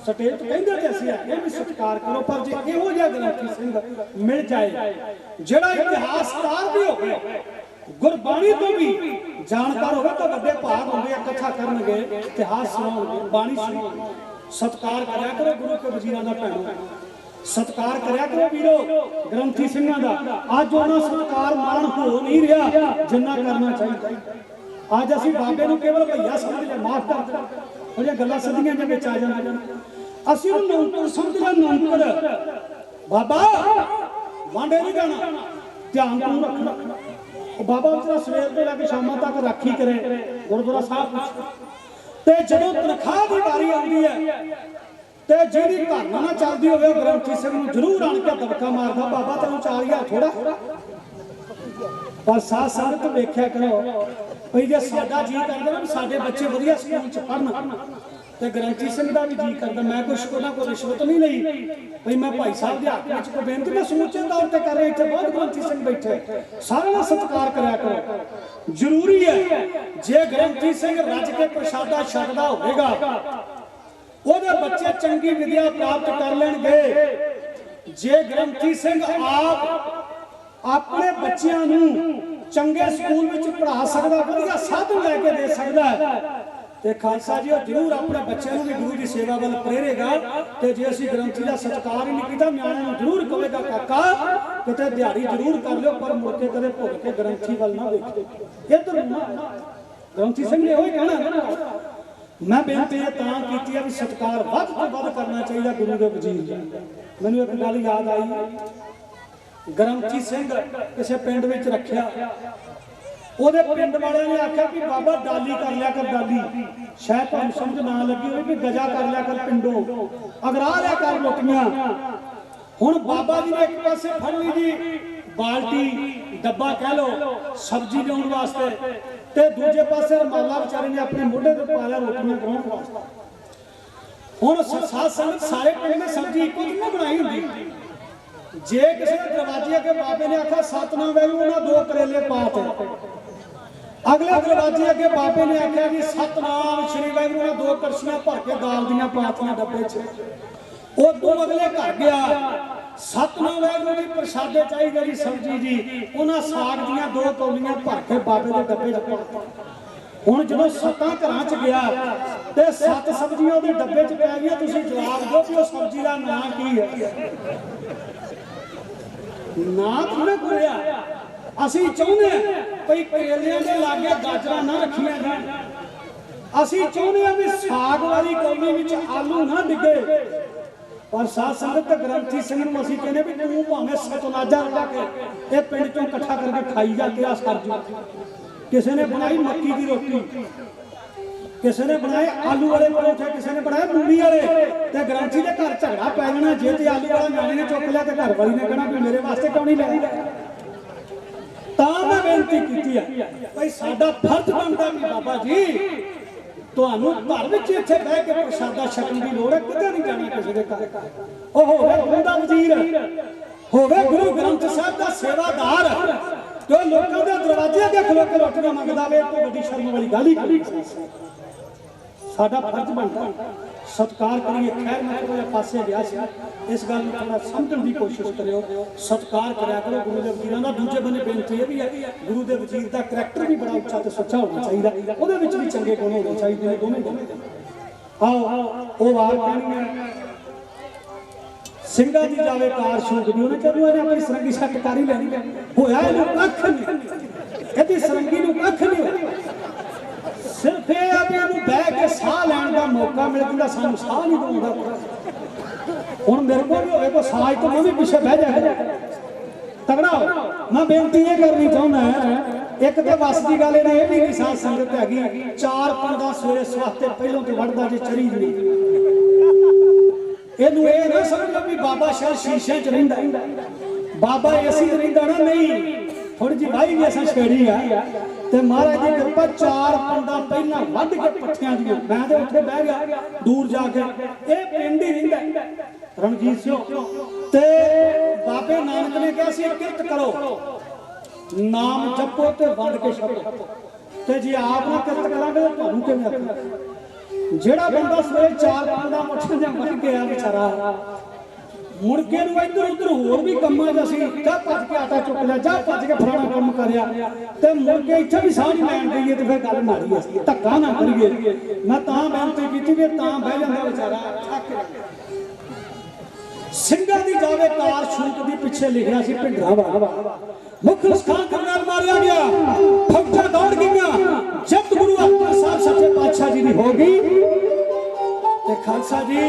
स्टेज ते कहंदे ते असीं आखे भी सत्कार करो, पर जे इहो जिहा ग्रंथी सिंह मिल जाए जिहड़ा इतिहासकार भी होवे गुरबाणी तो भी जानकार होवे तो वड्डे भाग होंगे, इकट्ठा करनगे, इतिहास सुनाउणगे, बाणी सुनाउणगे। सत्कार करया करो गुरु के वजीरां दा भैणो, सत्कार करया करो वीरो ग्रंथी सिंहां दा। अज उन्हां सत्कार मान हो नहीं रहा जिन्ना करना चाहिए। अज असीं बाबे नूं केवल भैया समझ लिया, माफ कर ਉਹਦੀਆਂ ਗੱਲਾਂ ਸਦੀਆਂ ਦੇ ਵਿੱਚ ਆ ਜਾਂਦੀਆਂ। ਅਸੀਂ ਉਹ ਨੌਕਰ ਸਮਝ ਲਿਆ, ਨੌਕਰ ਬਾਬਾ ਵਾਂਡੇ ਨਹੀਂ ਜਾਣਾ, ਧਿਆਨ ਤੂੰ ਰੱਖਣਾ। ਉਹ ਬਾਬਾ ਵਿਚਾਰਾ ਸਵੇਰ ਤੋਂ ਲੈ ਕੇ ਸ਼ਾਮਾਂ ਤੱਕ ਰਾਖੀ ਕਰੇ ਗੁਰਦੁਆਰਾ ਸਾਹਿਬ ਵਿੱਚ। ਤੇ ਜਦੋਂ ਤਨਖਾਹ ਦੀ ਵਾਰੀ ਆਉਂਦੀ ਹੈ ਤੇ ਜਿਹੜੀ ਘਰ ਨਾ ਚੱਲਦੀ ਹੋਵੇ ਗ੍ਰੰਥੀ ਸਿੰਘ ਨੂੰ ਜ਼ਰੂਰ ਆਣ ਕੇ ਦਬਕਾ ਮਾਰਦਾ, ਬਾਬਾ ਤੈਨੂੰ 4000 ਥੋੜਾ। ਪਰ ਸਾਧ ਸੰਗਤ ਵੇਖਿਆ ਕਰੋ ਭਈ ਜੇ ਸਾਡਾ ਜੀ ਕਰਦਾ ਨਾ ਸਾਡੇ ਬੱਚੇ ਵਧੀਆ ਸਕੂਲ ਚ ਪੜ੍ਹਨ ਤੇ ਗ੍ਰੰਥੀ ਸਿੰਘ ਦਾ ਵੀ ਜੀ ਕਰਦਾ। ਮੈਂ ਕੁਛ ਉਹਨਾਂ ਕੋਲ ਰਿਸ਼ਵਤ ਨਹੀਂ ਲਈ ਭਈ ਮੈਂ ਭਾਈ ਸਾਹਿਬ ਦੇ ਹੱਕ ਵਿੱਚ ਕੋਈ ਬੇਨਤੀ ਮੈਂ ਸਮੁੱਚੇ ਤੌਰ ਤੇ ਕਰ ਰਿਹਾ। ਇੱਥੇ ਬਹੁਤ ਗ੍ਰੰਥੀ ਸਿੰਘ ਬੈਠੇ, ਸਾਰਿਆਂ ਦਾ ਸਤਿਕਾਰ ਕਰਿਆ ਕਰੋ। ਜ਼ਰੂਰੀ ਹੈ ਜੇ ਗ੍ਰੰਥੀ ਸਿੰਘ ਰੱਜ ਕੇ ਪ੍ਰਸ਼ਾਦਾ ਛਕਦਾ ਹੋਵੇਗਾ ਉਹਦੇ ਬੱਚੇ ਚੰਗੀ ਵਿਦਿਆ ਪ੍ਰਾਪਤ ਕਰ ਲੈਣਗੇ। ਜੇ ਗ੍ਰੰਥੀ ਸਿੰਘ ਆਪ अपने बच्चों चंगे स्कूल में पढ़ा सकता, वधिया साधन लैके दे सकता है तो खालसा जी जरूर अपने बच्चों भी गुरु की सेवा वाल प्रेरेगा। तो जे असीं ग्रंथी का सत्कार ही नहीं किया न्याणिਆਂ जरूर कहेगा काका किते दिहाड़ी जरूर कर लो पर मुड़ के कदे भुल के ग्रंथी वाल ना देखो। इधर ग्रंथी सिंह ने वही कहना ना, मैं बेनती तां कीती है भी सत्कार वध तो वध करना चाहिए गुरु के वजीर। मैनूं एक गल याद आई, ग्रंथी सिंह किसी पिंड में रखा, ਉਹਦੇ ਪਿੰਡ ਵਾਲਿਆਂ ਨੇ ਆਖਿਆ ਕਿ ਬਾਬਾ ਡਾਲੀ ਕਰ ਲਿਆ ਕਰ, ਡਾਲੀ ਸ਼ਾਇਦ ਤੁਹਾਨੂੰ ਸਮਝ ਨਾ ਲੱਗੀ ਹੋਵੇ ਕਿ ਗਜਾ ਕਰ ਲਿਆ ਕਰ ਪਿੰਡੋਂ, ਅਗਰਾ ਲਿਆ ਕਰ ਰੋਟੀਆਂ। ਹੁਣ ਬਾਬਾ ਜੀ ਨੇ ਇੱਕ ਪਾਸੇ ਫੜ ਲਈ ਜੀ ਬਾਲਟੀ ਡੱਬਾ ਕਹਿ ਲੋ ਸਬਜ਼ੀ ਲਿਆਉਣ ਵਾਸਤੇ ਤੇ ਦੂਜੇ ਪਾਸੇ ਰਮਾਲਾ ਵਿਚਾਰੇ ਨੇ ਆਪਣੇ ਮੋਢੇ ਤੇ ਪਾ ਲਿਆ ਰੋਟੀਆਂ ਬਣਾਉਣ ਵਾਸਤੇ। ਹੁਣ ਸਾਧ ਸੰਗਤ ਸਾਰੇ ਪਿੰਡ ਨੇ ਸਬਜ਼ੀ ਇੱਕੋ ਜਿਹੀ ਬਣਾਈ ਹੁੰਦੀ। जे किसी दरवाजे अगे बाबे ने आखा सतनाम वाहिगुरू उन्हें 2 करेले पाते, अगले दरवाजे अगे बाबे ने आख्या जी सतनाम श्री वाहिगुरू ने 2 कड़छियां भर के दाल दियां पातियां डब्बे च। उदों अगले घर गया सतनाम वाहिगुरू जी प्रसादे चाहिए जी सब्जी जी, उन्हें साग दियां 2 कौलियां भर के बाबे के डब्बे च पाता। हुण जदों 7 घरां च गया ते 7 सब्जियां उहदे डब्बे च पै गईयां। तुसीं जवाब दिओ कि उस सब्जी का नाम की है? ना थोड़ा कोया असीं चाहुंदे भई करेलियां दे लागे गाजरां ना रखियां जाण, असीं चाहुंदे आ भी साग वाली कौली ਕੌਲੀ ਵਿੱਚ ਆਲੂ ਨਾ ਡਿੱਗੇ। ਪਰ ਸਾਧ ਸੰਗਤ ਗ੍ਰੰਥੀ ਸਿੰਘ ਨੂੰ ਅਸੀਂ ਕਹਿੰਦੇ ਵੀ ਤੂੰ ਭਾਵੇਂ ਸਤਨਾਜਾ ਲਾ ਕੇ ਇਹ ਪਿੰਡ ਚੋਂ ਇਕੱਠਾ ਕਰਕੇ ਖਾਈ ਜਾ, ਤੇਰਾ ਸਰ ਜੂ। ਕਿਸੇ ਨੇ ਬਣਾਈ ਮੱਕੀ ਦੀ ਰੋਟੀ, ਕਿਸੇ ਨੇ ਬਣਾਏ ਆਲੂ ਵਾਲੇ ਪਰੌਂਠੇ, ਕਿਸੇ ਨੇ ਬਣਾਏ ਮੂਲੀ ਵਾਲੇ, ਤੇ ਗ੍ਰੰਥੀ ਦੇ ਘਰ ਝਗੜਾ ਪੈ ਜਾਣਾ। ਜੇ ਤੇ ਆਲੂ ਵਾਲਾ ਨਿਆਣੇ ਨੇ ਚੁੱਕ ਲਿਆ ਤੇ ਘਰ ਵਾਲੀ ਨੇ ਕਹਿਣਾ ਵੀ ਮੇਰੇ ਵਾਸਤੇ ਕਿਉਂ ਨਹੀਂ ਲਿਆ। ਤਾਂ ਮੈਂ ਬੇਨਤੀ ਕੀਤੀ ਆ ਭਾਈ ਸਾਡਾ ਫਰਜ਼ ਬਣਦਾ ਵੀ ਬਾਬਾ ਜੀ ਤੁਹਾਨੂੰ ਘਰ ਵਿੱਚ ਇੱਥੇ ਬਹਿ ਕੇ ਪ੍ਰਸ਼ਾਦਾ ਛਕਣ ਦੀ ਲੋੜ ਹੈ, ਕਿਤੇ ਨਹੀਂ ਜਾਣਾ ਕਿਸੇ ਦੇ ਘਰ। ਉਹ ਹੋਵੇ ਗੁਰੂ ਦਾ ਵਜ਼ੀਰ, ਹੋਵੇ ਗੁਰੂ ਗ੍ਰੰਥ ਸਾਹਿਬ ਦਾ ਸੇਵਾਦਾਰ, ਜੋ ਲੋਕਾਂ ਦੇ ਦਰਵਾਜ਼ੇ ਅੱਗੇ ਖਲੋ ਕੇ ਰੋਟੀਆਂ ਮੰਗਦਾ ਵੇ, ਕੋਈ ਵੱਡੀ ਸ਼ਰਮ ਵਾਲੀ ਗੱਲ ਹੀ ਨਹੀਂ। ਸਾਡਾ ਫਰਜ਼ ਬਣਦਾ ਸਤਿਕਾਰ ਕਰੀਏ। ਖੈਰ ਮੈਂ ਥੋੜਾ ਪਾਸੇ ਗਿਆ ਸੀ, ਇਸ ਗੱਲ ਨੂੰ ਥੋੜਾ ਸਮਝਣ ਦੀ ਕੋਸ਼ਿਸ਼ ਕਰਿਓ, ਸਤਿਕਾਰ ਕਰਿਆ ਕਰੋ ਗੁਰੂ ਦੇ ਵਜ਼ੀਰਾਂ ਦਾ। ਦੂਜੇ ਬੰਨੇ ਬੇਨਤੀ ਇਹ ਵੀ ਹੈ ਗੁਰੂ ਦੇ ਵਜ਼ੀਰ ਦਾ ਕਰੈਕਟਰ ਵੀ ਬੜਾ ਉੱਚਾ ਤੇ ਸੁੱਚਾ ਹੋਣਾ ਚਾਹੀਦਾ, ਉਹਦੇ ਵਿੱਚ ਵੀ ਚੰਗੇ ਗੁਣ ਹੋਣੇ ਚਾਹੀਦੇ ਨੇ ਦੋਵੇਂ। ਆਓ ਉਹ ਵਾਰ ਕਹਿਣੀ ਹੈ ਸਿੰਘਾਂ ਦੀ ਜਾਵੇ ਕਾਰ ਸ਼ੌਂਕਦੀ, ਉਹਨੇ ਕਦੋਂ ਇਹਨੇ ਆਪਣੀ ਸਰੰਗੀ ਸੱਟ ਕਰ ਹੀ ਲੈਣੀ, ਹੋਇਆ ਇਹਨੂੰ ਕੱਖ ਨਹੀਂ, ਇਹਦੀ ਸਰੰਗੀ ਨੂੰ ਕੱਖ ਨਹੀਂ ਹੋਇਆ। ਸਿਰਫ ਇਹ ਆ ਵੀ ਇਹਨੂੰ ਬਹਿ ਕੇ ਸਾਹ ਲੈਣ ਦਾ ਮੌਕਾ ਮਿਲ ਜਾਂਦਾ, ਸਾਨੂੰ ਸਾਹ ਨਹੀਂ ਦਵਾਉਂਦਾ। ਹੁਣ ਮੇਰੇ ਕੋਲ ਵੀ ਹੋਵੇ ਕੋਈ ਸਾਹ ਤੋਂ ਮੈਂ ਵੀ ਪਿੱਛੇ ਬਹਿ ਜਾਇਆ ਤਗੜਾ। ਮੈਂ ਬੇਨਤੀ ਇਹ ਕਰਨੀ ਚਾਹੁੰਦਾ, ਇੱਕ ਤੇ ਵਸ ਦੀ ਗੱਲ ਇਹ ਵੀ ਨਹੀਂ ਸਾਧ ਸੰਗਤ ਹੈਗੀ 4-5 ਸਵੇਰੇ ਸਵਾਤੇ ਪਹਿਲੋਂ ਤੇ ਵੜਦਾ ਜੇ ਚਰੀ ਨਹੀਂ। ਇਹਨੂੰ ਇਹ ਨਾ ਸਮਝੋ ਵੀ ਬਾਬਾ ਸ਼ਾਇਦ ਸ਼ੀਸ਼ੇ 'ਚ ਰਹਿੰਦਾ, ਬਾਬਾ ਏਸੀ 'ਚ ਰਹਿੰਦਾ ਨਾ, ਨਹੀਂ। थोड़ी जी भाई भी असा छेड़ी है ते महाराज की कृपा 4-5 पहला वध के पट्ठियां दी मैं ते उत्थे बह गया दूर जाके ये पिंड ही रहिंदा रणजीत सिंह ते बाबे नानक ने कहा सी किरत करो नाम जपो ते वंड के छपो ते जी आप ना किरत करांगे तो तुहानू किवें आखां जेड़ा बंदा सवेरे 4-5 मुठियां दे मर गया बेचारा मुड़के इधर उधर होर भी कमां च जा भज के आटा चुक लिया जा भज के फलाना काम करिया ते मुड़के इत्थे भी साह नहीं लैण देईए ते फिर गल माड़ी असीं धक्का ना करिए मैं तां बेनती कीती कि तां बह जांदा बेचारा थक ਸਿੰਘਾਂ ਦੀ ਜਾਵੇ ਕਾਰ ਛੂਟ ਦੀ ਪਿੱਛੇ ਲਿਖਿਆ ਸੀ ਢਿੰਡਰਾ ਮੁਖਲਸ ਖਾਨ ਕਰਨਾਲ ਮਾਰਿਆ ਗਿਆ ਫੌਜਾਂ ਦੌੜ ਗਈਆਂ ਜਦ ਗੁਰੂ ਅਰਜਨ ਸਾਹਿਬ ਸੱਚੇ ਪਾਤਸ਼ਾਹ ਜੀ ਦੀ ਹੋ ਗਈ ਤੇ ਖਾਲਸਾ ਜੀ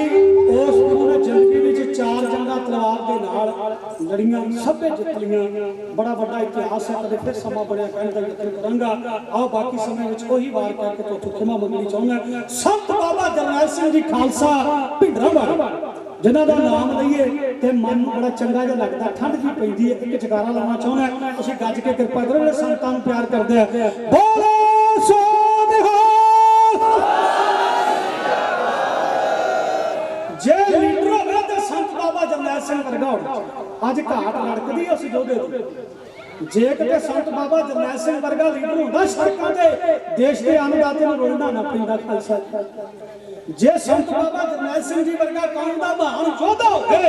ਉਸ ਗੁਰੂ ਨੇ ਜ਼ਿੰਦਗੀ ਵਿੱਚ 4 ਜੰਗਾਂ ਤਲਵਾਰ ਦੇ ਨਾਲ ਲੜੀਆਂ ਸਭੇ ਜਿੱਤ ਲਈਆਂ ਬੜਾ ਵੱਡਾ ਇਤਿਹਾਸ ਹੈ ਕਦੇ ਫਿਰ ਸਮਾਂ ਬਣਿਆ ਕਹਿਣ ਦਾ ਯਤਨ ਕਰਾਂਗਾ ਆਓ ਬਾਕੀ ਸਮੇਂ ਵਿੱਚ ਉਹੀ ਵਾਰ ਕਰਕੇ ਤੋਂ ਖਿਮਾ ਮੰਗਣੀ ਚਾਹੁੰਦਾ ਸੰਤ ਬਾਬਾ ਜਰਨੈਲ ਸਿੰਘ ਜੀ ਖਾਲਸਾ ਢਿੰਡਰਾ जिन्हां दा नाम लईए ते मन बड़ा चंगा जिहा लगदा ठंड जी पैंदी है एक जगारा लाना चाहुंदा तुसीं गज के कृपा करो जिहड़े संतां नूं प्यार करदे आ बोलो सो निहाल जे लीडर होवे ते संत बाबा जरनैल सिंह वर्गा होवे अज घाट लड़कदी उस योधे दी जे किते संत बाबा जरनैल सिंह वर्गा लीडर हुंदा सड़कां ते देश दे अन्नदाते नूं रोलना ना पैंदा खालसा जे संत बाबा जरनैल सिंह जी वर्गा कौम दा महान योद्धा होवे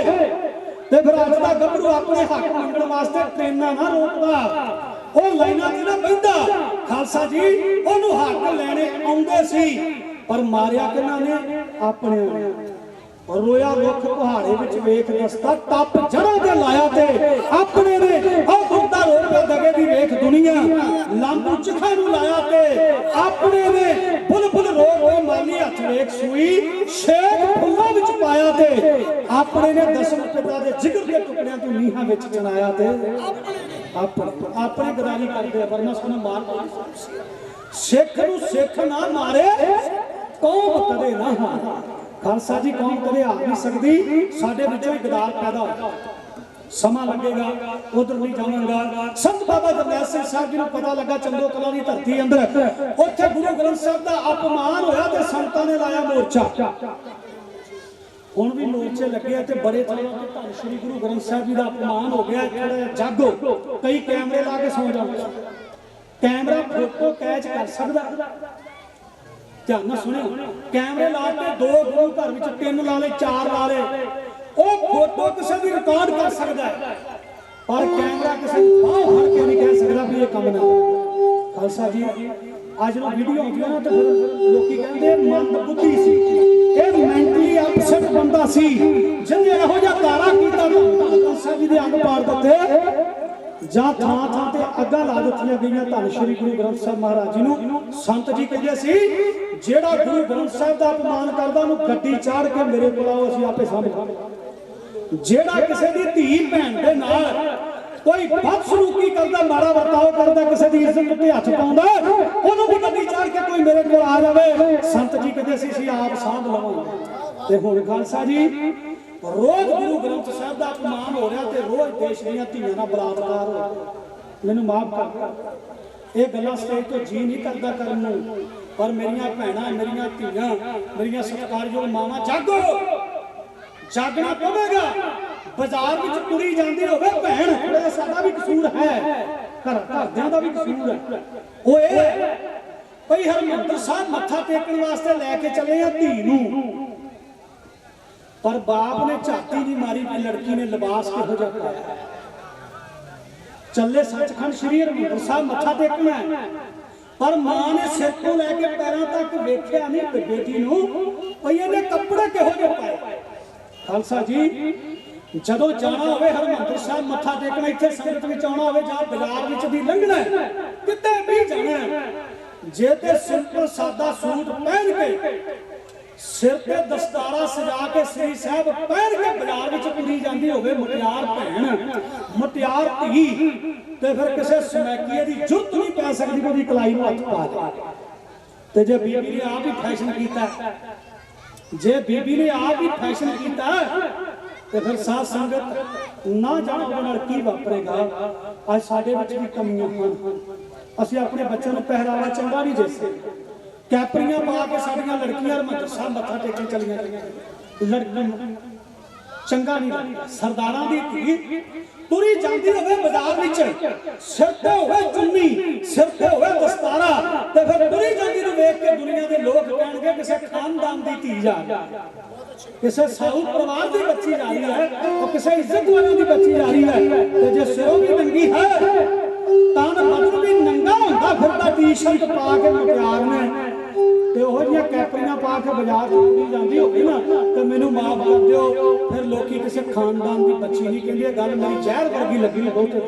ते फिर अज दा गभरू अपने हक मंगण वास्ते ट्रेनां ना रोकदा ओ लाइनां ते ना बैठदा खालसा जी ओनू हक लेने आउंदे सी पर मारिया किन्हां ने अपने रोया रुख पहाड़े विच वेख दसदा टप जड़ां ते लाया ते अपने ने ओ गुंदा रो के दगे दी वेख दुनिया लांबू चखा नूं लाया ते अपने ने बुलबुल रो रोए माली हथ वेख सूई शेख फुल्लां विच पाया ते अपने ने दसम पिता दे जिगर दे टुकड़ियां तों नीहां विच चनाया ते अपने गदारी करदे वरना सानू मार सिख नूं सिख ना मारे कौम कदे ना हारे खालसा जी कौम कदे आ नहीं सकती साडे विचों ही गदार पैदा होगा समा लगेगा उधर नहीं जावांगा संत बाबा जरनैल सिंह साहब जी नूं पता लगा चंदो कला दी धरती अंदर उत्थे गुरु ग्रंथ साहब दा अपमान होया ते संतां ने लाया मोर्चा हुण भी मोर्चे लगे ते बड़े थावां ते धन श्री गुरु ग्रंथ साहब जी दा अपमान हो गया थोड़ा जागो कई कैमरे ला के सौ जाओ कैमरा फोटो कैच कर सकदा ध्यान नाल सुनियो कैमरे ला के 2 गुरु घर विच 3 ला ले 4 ला ले ओ फोटो किसी भी रिकॉर्ड कर सकदा है पर कैमरा किसी बाहर फड़ के नहीं कह सकदा भी ये काम ना खालसा जी आज जो वीडियो होती है ना तो लोकी कहंदे मंद बुद्धि सी ए मेंटली अपसेट बंदा सी जिन्ने ਇਹੋ ਜਿਹਾ ਤਾਰਾ ਕੀਤਾ ਖਾਲਸਾ ਜੀ ਦੇ ਅੰਗ ਪਾੜ ਦਿੱਤੇ ਜਾਂ ਥਾਂ ਥਾਂ ਤੇ ਅੱਗਾ ਲਾ ਦਿੱਤੀਆਂ ਗਈਆਂ ਧੰਨ ਸ਼੍ਰੀ ਗੁਰੂ ਗ੍ਰੰਥ ਸਾਹਿਬ ਮਹਾਰਾਜ ਜੀ ਨੂੰ ਸੰਤ ਜੀ ਕਹਿੰਦੇ ਸੀ ਜਿਹੜਾ ਗੁਰੂ ਗ੍ਰੰਥ ਸਾਹਿਬ ਦਾ ਅਪਮਾਨ ਕਰਦਾ ਉਹਨੂੰ ਗੱਡੀ ਚਾੜ ਕੇ ਮੇਰੇ ਕੋਲ ਆਓ, ਅਸੀਂ ਆਪੇ ਸਾਂਭਾਂਗੇ। ਜਿਹੜਾ ਕਿਸੇ ਦੀ ਧੀ ਭੈਣ ਦੇ ਨਾਲ ਕੋਈ ਬਦਸਲੂਕੀ ਕਰਦਾ, ਮਾੜਾ ਵਰਤਾਓ ਕਰਦਾ, ਕਿਸੇ ਦੀ ਇੱਜ਼ਤ ਉੱਤੇ ਹੱਥ ਪਾਉਂਦਾ, ਉਹਨੂੰ ਵੀ ਗੱਡੀ ਚਾੜ ਕੇ ਕੋਈ ਮੇਰੇ ਕੋਲ ਆ ਜਾਵੇ, ਸੰਤ ਜੀ ਕਹਿੰਦੇ ਸੀ ਆਪ ਸਾਂਭ ਲਵਾਂਗੇ। ਤੇ ਹੁਣ ਖਾਲਸਾ ਜੀ ਰੋਜ਼ ਗੁਰੂ ਗ੍ਰੰਥ ਸਾਹਿਬ ਦਾ ਅਪਮਾਨ ਹੋ ਰਿਹਾ ਤੇ ਰੋਜ਼ ਦੇਸ਼ ਦੀਆਂ ਧੀਆਂ ਨਾਲ ਬਲਾਤਕਾਰ ਹੋ ਰਿਹਾ। ਮੈਨੂੰ ਮਾਫ ਕਰ, ਇਹ ਗੱਲਾਂ ਸਟੇਜ ਤੋਂ ਜੀ ਨਹੀਂ ਕਰਦਾ ਕਰਨ ਨੂੰ, ਪਰ ਮੇਰੀਆਂ ਭੈਣਾਂ, ਮੇਰੀਆਂ ਧੀਆਂ, ਮੇਰੀਆਂ ਸਤਿਕਾਰਯੋਗ ਮਾਵਾਂ, ਜਾਗੋ, ਜਾਗਣਾ ਪਵੇਗਾ। ਬਾਜ਼ਾਰ ਵਿੱਚ ਤੁਰੀ ਜਾਂਦੀ ਹੋਵੇ ਭੈਣ, ਇਹ ਸਾਡਾ ਵੀ ਕਸੂਰ ਹੈ, ਘਰਦਿਆਂ ਦਾ ਵੀ ਕਸੂਰ ਹੈ। ਉਹ ਇਹ ਭਈ ਹਰਿਮੰਦਰ ਸਾਹਿਬ ਮੱਥਾ ਟੇਕਣ ਵਾਸਤੇ ਲੈ ਕੇ ਚੱਲੇ ਆ ਧੀ ਨੂੰ, ਪਰ ਬਾਪ ਨੇ ਝਾਤੀ ਨਹੀਂ ਮਾਰੀ ਕਿ ਲੜਕੀ ਨੇ ਲਿਬਾਸ ਕਿਹੋ ਜਿਹਾ ਪਾਇਆ। ਚੱਲੇ ਸੱਚਖੰਡ ਸ੍ਰੀ ਹਰਿਮੰਦਰ ਸਾਹਿਬ ਮੱਥਾ ਟੇਕਣਾ, ਪਰ ਮਾਂ ਨੇ ਸਿਰ ਤੋਂ ਲੈ ਕੇ ਪੈਰਾਂ ਤੱਕ ਵੇਖਿਆ ਨਹੀਂ ਬੇਟੀ ਨੂੰ ਭਈ ਇਹਨੇ ਕੱਪੜੇ ਕਿਹੋ ਜਿਹੇ ਪਾਏ। ਖਾਲਸਾ ਜੀ ਜਦੋਂ ਜਾਣਾ ਹੋਵੇ ਹਰਿਮੰਦਰ ਸਾਹਿਬ ਮੱਥਾ ਟੇਕਣਾ, ਇੱਥੇ ਸੰਗਤ ਵਿੱਚ ਆਉਣਾ ਹੋਵੇ ਜਾਂ ਬਾਜ਼ਾਰ ਵਿੱਚ ਦੀ ਲੰਘਣਾ, ਕਿਤੇ ਵੀ ਜਾਣਾ, ਜੇ ਤੇ ਸਿੰਪਲ ਸਾਦਾ ਸੂਟ ਪਹਿਨ ਕੇ, ਸਿਰ ਤੇ ਦਸਤਾਰਾ ਸਜਾ ਕੇ, ਸ੍ਰੀ ਸਾਹਿਬ ਪਹਿਨ ਕੇ ਬਾਜ਼ਾਰ ਵਿੱਚ ਤੁਰੀ ਜਾਂਦੀ ਹੋਵੇ ਮੁਟਿਆਰ ਭੈਣ, ਮੁਟਿਆਰ ਧੀ, ਤੇ ਫਿਰ ਕਿਸੇ ਸਮੈਕੀਏ ਦੀ ਜ਼ਰੂਰਤ ਨਹੀਂ ਪੈ ਸਕਦੀ ਕਿ ਉਹਦੀ ਕਲਾਈ ਨੂੰ ਹੱਥ ਪਾ ਦੇ। ਤੇ ਜੇ ਬੀਬੀ ਨੇ ਆਪ ਹੀ ਫੈਸ਼ਨ ਕੀਤਾ, ਜੇ ਬੀਬੀ ਨੇ ਆਪ ਹੀ ਫੈਸ਼ਨ ਕੀਤਾ, ਤੇ ਫਿਰ ਸਾਧ ਸੰਗਤ ਨਾ ਜਾਣੋ ਉਹਦੇ ਨਾਲ ਕੀ ਵਾਪਰੇਗਾ। ਅੱਜ ਸਾਡੇ ਵਿੱਚ ਵੀ ਕਮੀਆਂ ਹਨ। ਅਸੀਂ ਆਪਣੇ ਬੱਚਿਆਂ ਨੂੰ ਪਹਿਰਾਵਾ ਚੰਗਾ ਨਹੀਂ ਦੇ ਸਕਦੇ, ਕੈਪਰੀਆਂ ਪਾ ਕੇ ਸਾਡੀਆਂ ਲੜਕੀਆਂ ਹਰਿਮੰਦਰ ਸਾਹਿਬ ਮੱਥਾ ਟੇਕਣ ਚਲੀਆਂ ਗਈਆਂ, ਲੜਕੀਆਂ ਚੰਗਾ ਨਹੀਂ ਲੱਗਦਾ। ਸਰਦਾਰਾਂ ਦੀ ਧੀ ਤੁਰੀ ਜਾਂਦੀ ਹੋਵੇ ਬਾਜ਼ਾਰ ਵਿੱਚ, ਸਿਰ ਤੇ ਹੋਵੇ ਚੁੰਨੀ, ਸਿਰ ਤੇ ਹੋਵੇ ਦਸਤਾਰਾ, ਤੇ ਫਿਰ ਤੁਰੀ ਜਾਂਦੀ ਨੂੰ ਵੇਖ ਕੇ ਦੁਨੀਆ ਦੇ ਲੋਕ ਕਹਿਣਗੇ ਕਿਸੇ ਖਾਨਦਾਨ ਦੀ ਧੀ ਜਾ ਰਹੀ ਹੈ, ਕਿਸੇ ਸਾਊ ਪਰਿਵਾਰ ਦੀ ਬੱਚੀ ਜਾ ਰਹੀ ਹੈ, ਉਹ ਕਿਸੇ ਇੱਜ਼ਤ ਵਾਲਿਆਂ ਦੀ ਬੱਚੀ ਜਾ ਰਹੀ ਹੈ। ਤੇ ਜੇ ਸਿਰੋਂ ਵੀ ਨੰਗੀ ਹੈ, ਤਨ ਬਦਨ ਵੀ ਨੰਗਾ ਹੁੰਦਾ ਫਿਰਦਾ, ਟੀ-ਸ਼ਰਟ ਪਾ ਕੇ ਮੁਟਿਆਰ ਨੇ, ਤੇ ਉਹ ਜਿਹੀਆਂ ਕੈਪਰੀਆਂ ਪਾ ਕੇ ਬਾਜ਼ਾਰ ਚ ਜਾਂਦੀ ਹੋਵੇ ਨਾ, ਤੇ ਮੈਨੂੰ ਮਾਫ ਕਰ ਦਿਓ, ਫਿਰ ਲੋਕੀ ਕਿਸੇ ਖਾਨਦਾਨ ਦੀ ਬੱਚੀ ਨਹੀਂ ਕਹਿੰਦੇ। ਗੱਲ ਮੇਰੀ ਜ਼ਹਿਰ ਵਰਗੀ ਲੱਗੀ ਬਹੁਤੇ।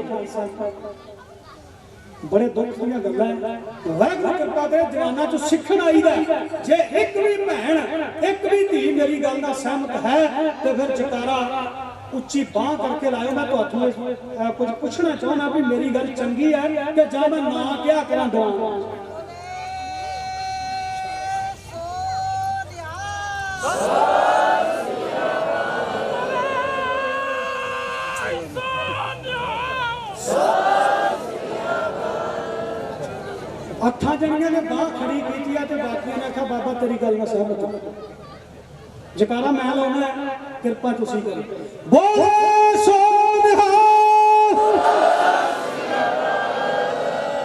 ਬੜੇ ਦੁੱਖ ਦੀਆਂ ਗੱਲਾਂ ਹੈ। ਵਾਹਿਗੁਰੂ ਕਿਰਪਾ ਕਰੇ ਜਵਾਨਾਂ ਚ ਸਿੱਖਣ ਆਈਦਾ। ਜੇ ਇੱਕ ਵੀ ਭੈਣ, ਇੱਕ ਵੀ ਧੀ ਮੇਰੀ ਗੱਲ ਨਾਲ ਸਹਿਮਤ ਹੈ, ਤੇ ਫਿਰ ਜਕਾਰਾ ਉੱਚੀ ਬਾਹ ਕਰਕੇ ਲਾਇਓ। ਮੈਂ ਤੁਹਾਨੂੰ ਕੁਝ ਪੁੱਛਣਾ ਚਾਹੁੰਦਾ ਵੀ ਮੇਰੀ ਗੱਲ ਚੰਗੀ ਹੈ ਕਿ ਜਾਂ ਮੈਂ ਨਾ ਕਿਹਾ ਕਰਾਂ ਦਵਾਂ। ਅੱਠਾਂ ਜਣੀਆਂ ਨੇ ਬਾਹ ਖੜੀ ਕੀਤੀ ਹੈ ਤੇ ਬਾਕੀਆਂ ਨੇ ਆਖਿਆ ਬਾਬਾ ਤੇਰੀ ਗੱਲ ਨਾਲ ਸਹਿਮਤ ਹਾਂ। ਜਕਾਰਾ ਮੈਂ ਲਾਉਣਾ, ਕਿਰਪਾ ਤੁਸੀਂ ਕਰੋ। ਬੋਲੇ ਸੋ ਨਿਹਾਲ।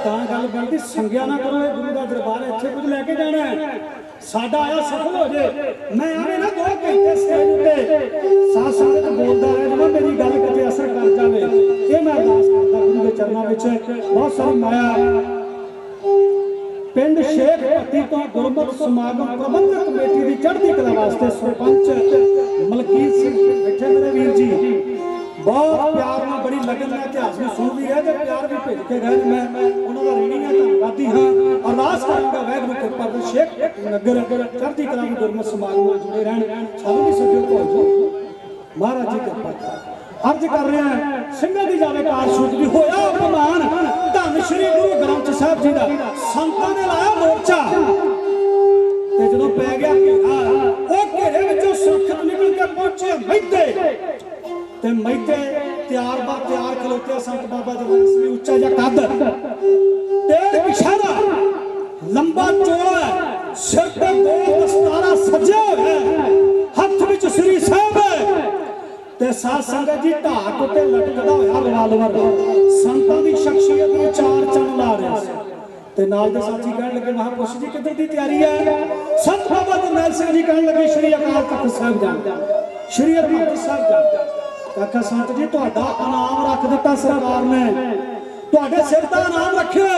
ਤਾਂ ਗੱਲ ਬਣਦੀ, ਸੰਗਿਆ ਨਾ ਕਰੋ, ਇਹ ਗੁਰੂ ਦਾ ਦਰਬਾਰ, ਇੱਥੇ ਕੁਝ ਲੈ ਕੇ ਜਾਣਾ ਹੈ, ਸਾਡਾ ਆਇਆ ਸਫਲ ਹੋ ਜੇ। ਮੈਂ ਆਵੇਂ ਨਾ 2 ਘੰਟੇ ਸਟੇਜ ਉੱਤੇ ਸਾਧ ਸੰਗਤ ਬੋਲਦਾ ਰਹਿ ਜਾਵਾਂ, ਮੇਰੀ ਗੱਲ ਕਿਤੇ ਅਸਰ ਕਰ ਜਾਵੇ, ਇਹ ਮੈਂ ਅਰਦਾਸ ਕਰਦਾ ਗੁਰੂ ਦੇ ਚਰਨਾਂ ਵਿੱਚ। ਬਹੁਤ ਸਾਰੀ ਮਾਇਆ ਪਿੰਡ ਸ਼ੇਖ ਭੱਟੀ ਤੋਂ ਗੁਰਮਤਿ ਸਮਾਗਮ ਪ੍ਰਬੰਧਕ ਕਮੇਟੀ ਦੀ ਚੜ੍ਹਦੀ ਕਲਾ ਵਾਸਤੇ ਸਰਪੰਚ ਮਲਕੀਤ ਸਿੰਘ ਬੈਠੇ ਮੇਰੇ ਵੀਰ ਜੀ, ਬਹੁਤ ਪਿਆਰ ਨਾਲ, ਬੜੀ ਲਗਨ ਨਾਲ ਇਤਿਹਾਸ ਨੂੰ ਸੁਣ ਵੀ ਰਹੇ ਤੇ ਪਿਆਰ ਵੀ ਭੇਜ ਕੇ ਗਏ। ਮੈਂ ਉਹਨਾਂ ਦਾ ਰੀਣੀ ਹਾਂ, ਧੰਨਵਾਦੀ ਹਾਂ। ਅਰਦਾਸ ਕਰਾਂਗਾ ਵਾਹਿਗੁਰੂ ਕਿਰਪਾ ਕਰ ਸ਼ੇਖ ਨਗਰ ਚੜ੍ਹਦੀ ਕਲਾ ਦੀ ਗੁਰਮਤਿ ਸਮਾਗਮ ਨਾਲ ਜੁੜੇ ਰਹਿਣ, ਸਾਨੂੰ ਵੀ ਸਜੋ ਭੋਜੋ ਮਹਾਰਾਜ ਜੀ ਕਿਰਪਾ ਕਰ। अर्ज कर रहे हैं सिंघां दी जावे कार सूट भी होया अपमान धन श्री गुरु ग्रंथ साहब जी दा संतां ने लाया मोर्चा ते जदों पै गया घेरा ओ घेरे विचों सुरक्षित निकल के पहुंचे मैते ते मैते तैयार बा तैयार खलोते संत बाबा जरनैल सिंह उच्चा जा कद तेज इशारा लंबा चौड़ा सिर पे गोल दस्तारा सजा है हाथ विच श्री साहब ते साध संगत जी ढाक उत्ते लटकदा होया रिवाल्वर संतां दी शख्सियत नूं चार चंद ला रहा सी ते नाल दे साथी कहण लगे महापुरुष जी किधर दी तैयारी है संत बाबा जरनैल सिंह जी कहण लगे श्री अकाल तख्त साहिब जांदा श्री हरिमंਦਰ साहिब जांदा आखा संत जी तुहाडा इनाम रख दिता सरकार ने तुहाडे सिर दा इनाम रखे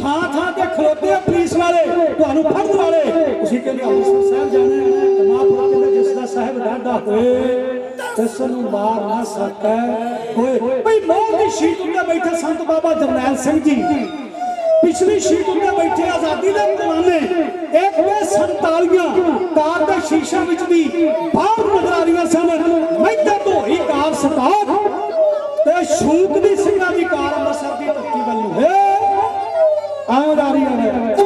थां थां ते खलोते पुलिस वाले तुहानू फड़न वाले तुसीं कहंदे अमृतसर साहिब जाना है महापुरुष कहंदे जिस दा साहिब डाढा होए तसनू मार ना सके होए भाई मौत दी शीट उत्ते बैठे संत बाबा जरनैल सिंह जी पिछली सीट उत्ते बैठे आजादी दे पुराने एक वे 47 कार दे शीशा विच दी बाहर नजर आ रही सन। मैते तो ही कार स्टार्ट ते शूक दी सिंगा दी कार अंमृतसर दी तक्की वल्लों है आउं आ रही है।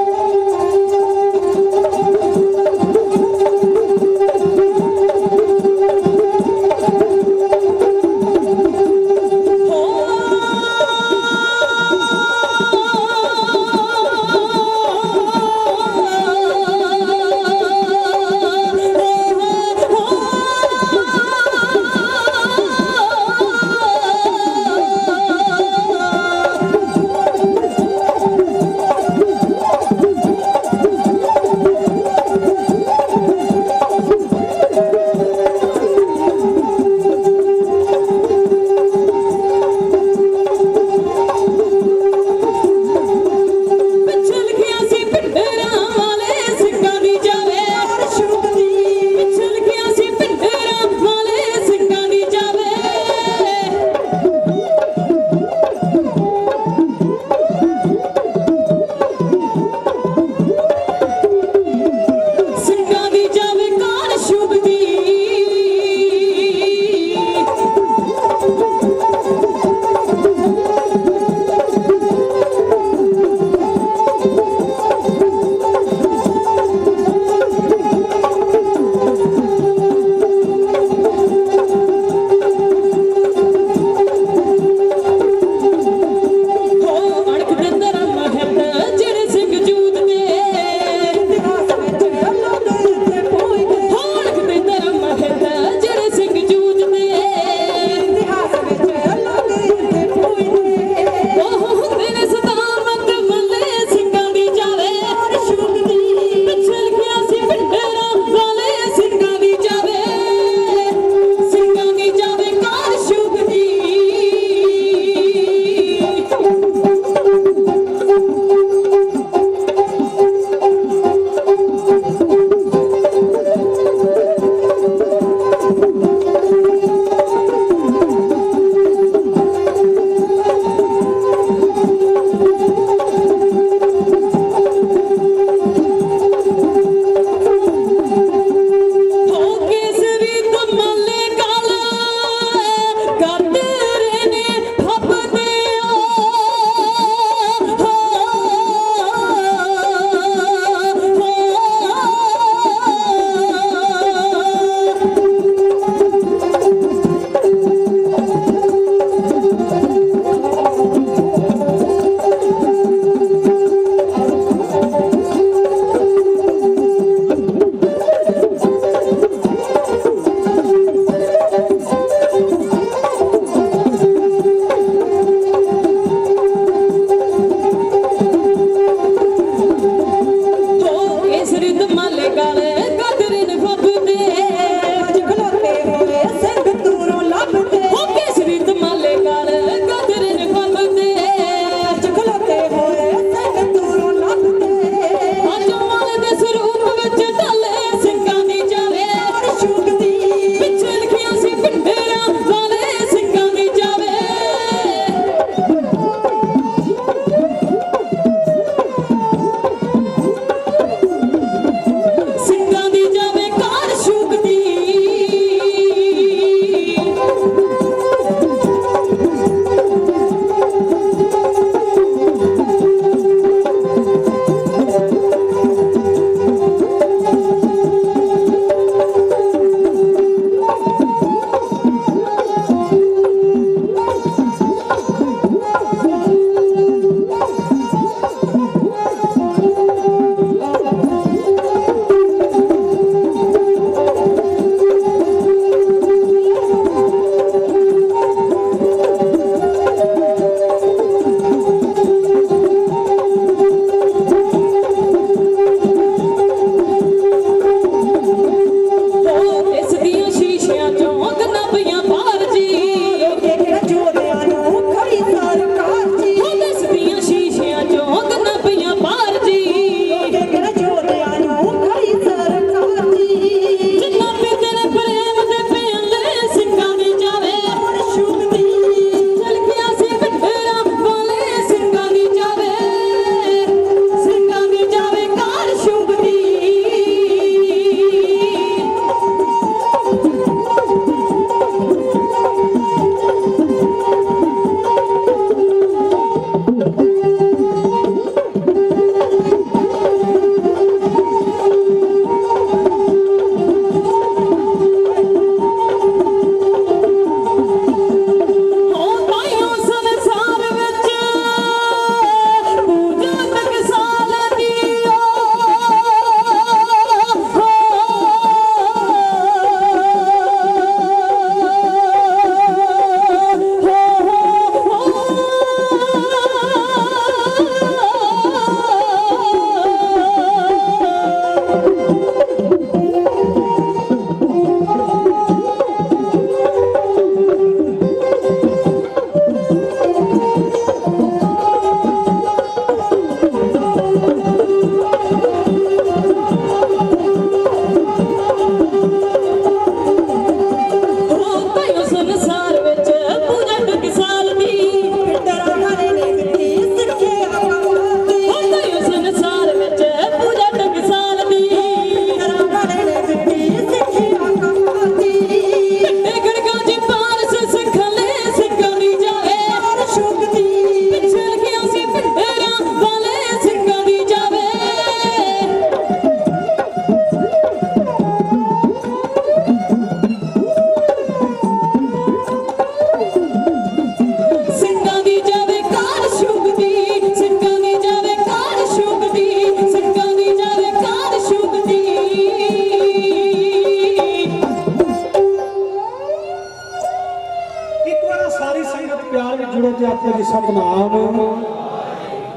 दे ते आपके जी सतनाम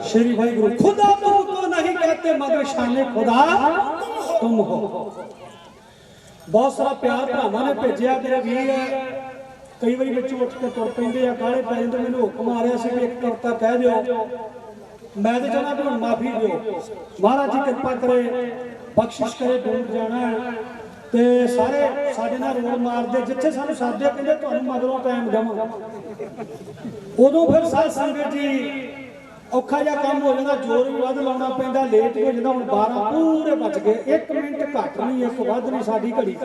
श्री वाहिगुरु। खुदा तुमको नहीं कहते मगर शाने खुदा तुम हो। बहुत सारा प्यार भरावां ने भेजिया मेरे वीर। कई बार बच्चे उठ के तुर पैंदे आ काले पै जांदे। मैनूं हुक्म आ रहा सी कि एक कविता कह दिओ। मैं तो चाहना भी हुण माफी दिओ। महाराज जी कृपा करे बख्शिश करे दूर जाना है ते सारे साडे नाल रोल मारदे जिथे सानूं सादे कहंदे तुहानूं मगरों टाइम देवां। उदों फिर साध संगत जी औखा जिहा काम हो जांदा। जोर भी वध लाउणा पैंदा। लेट हो जांदा। हुण 12 पूरे बज गए। 1 मिनट घट नहीं 1 वध नहीं साडी घड़ी।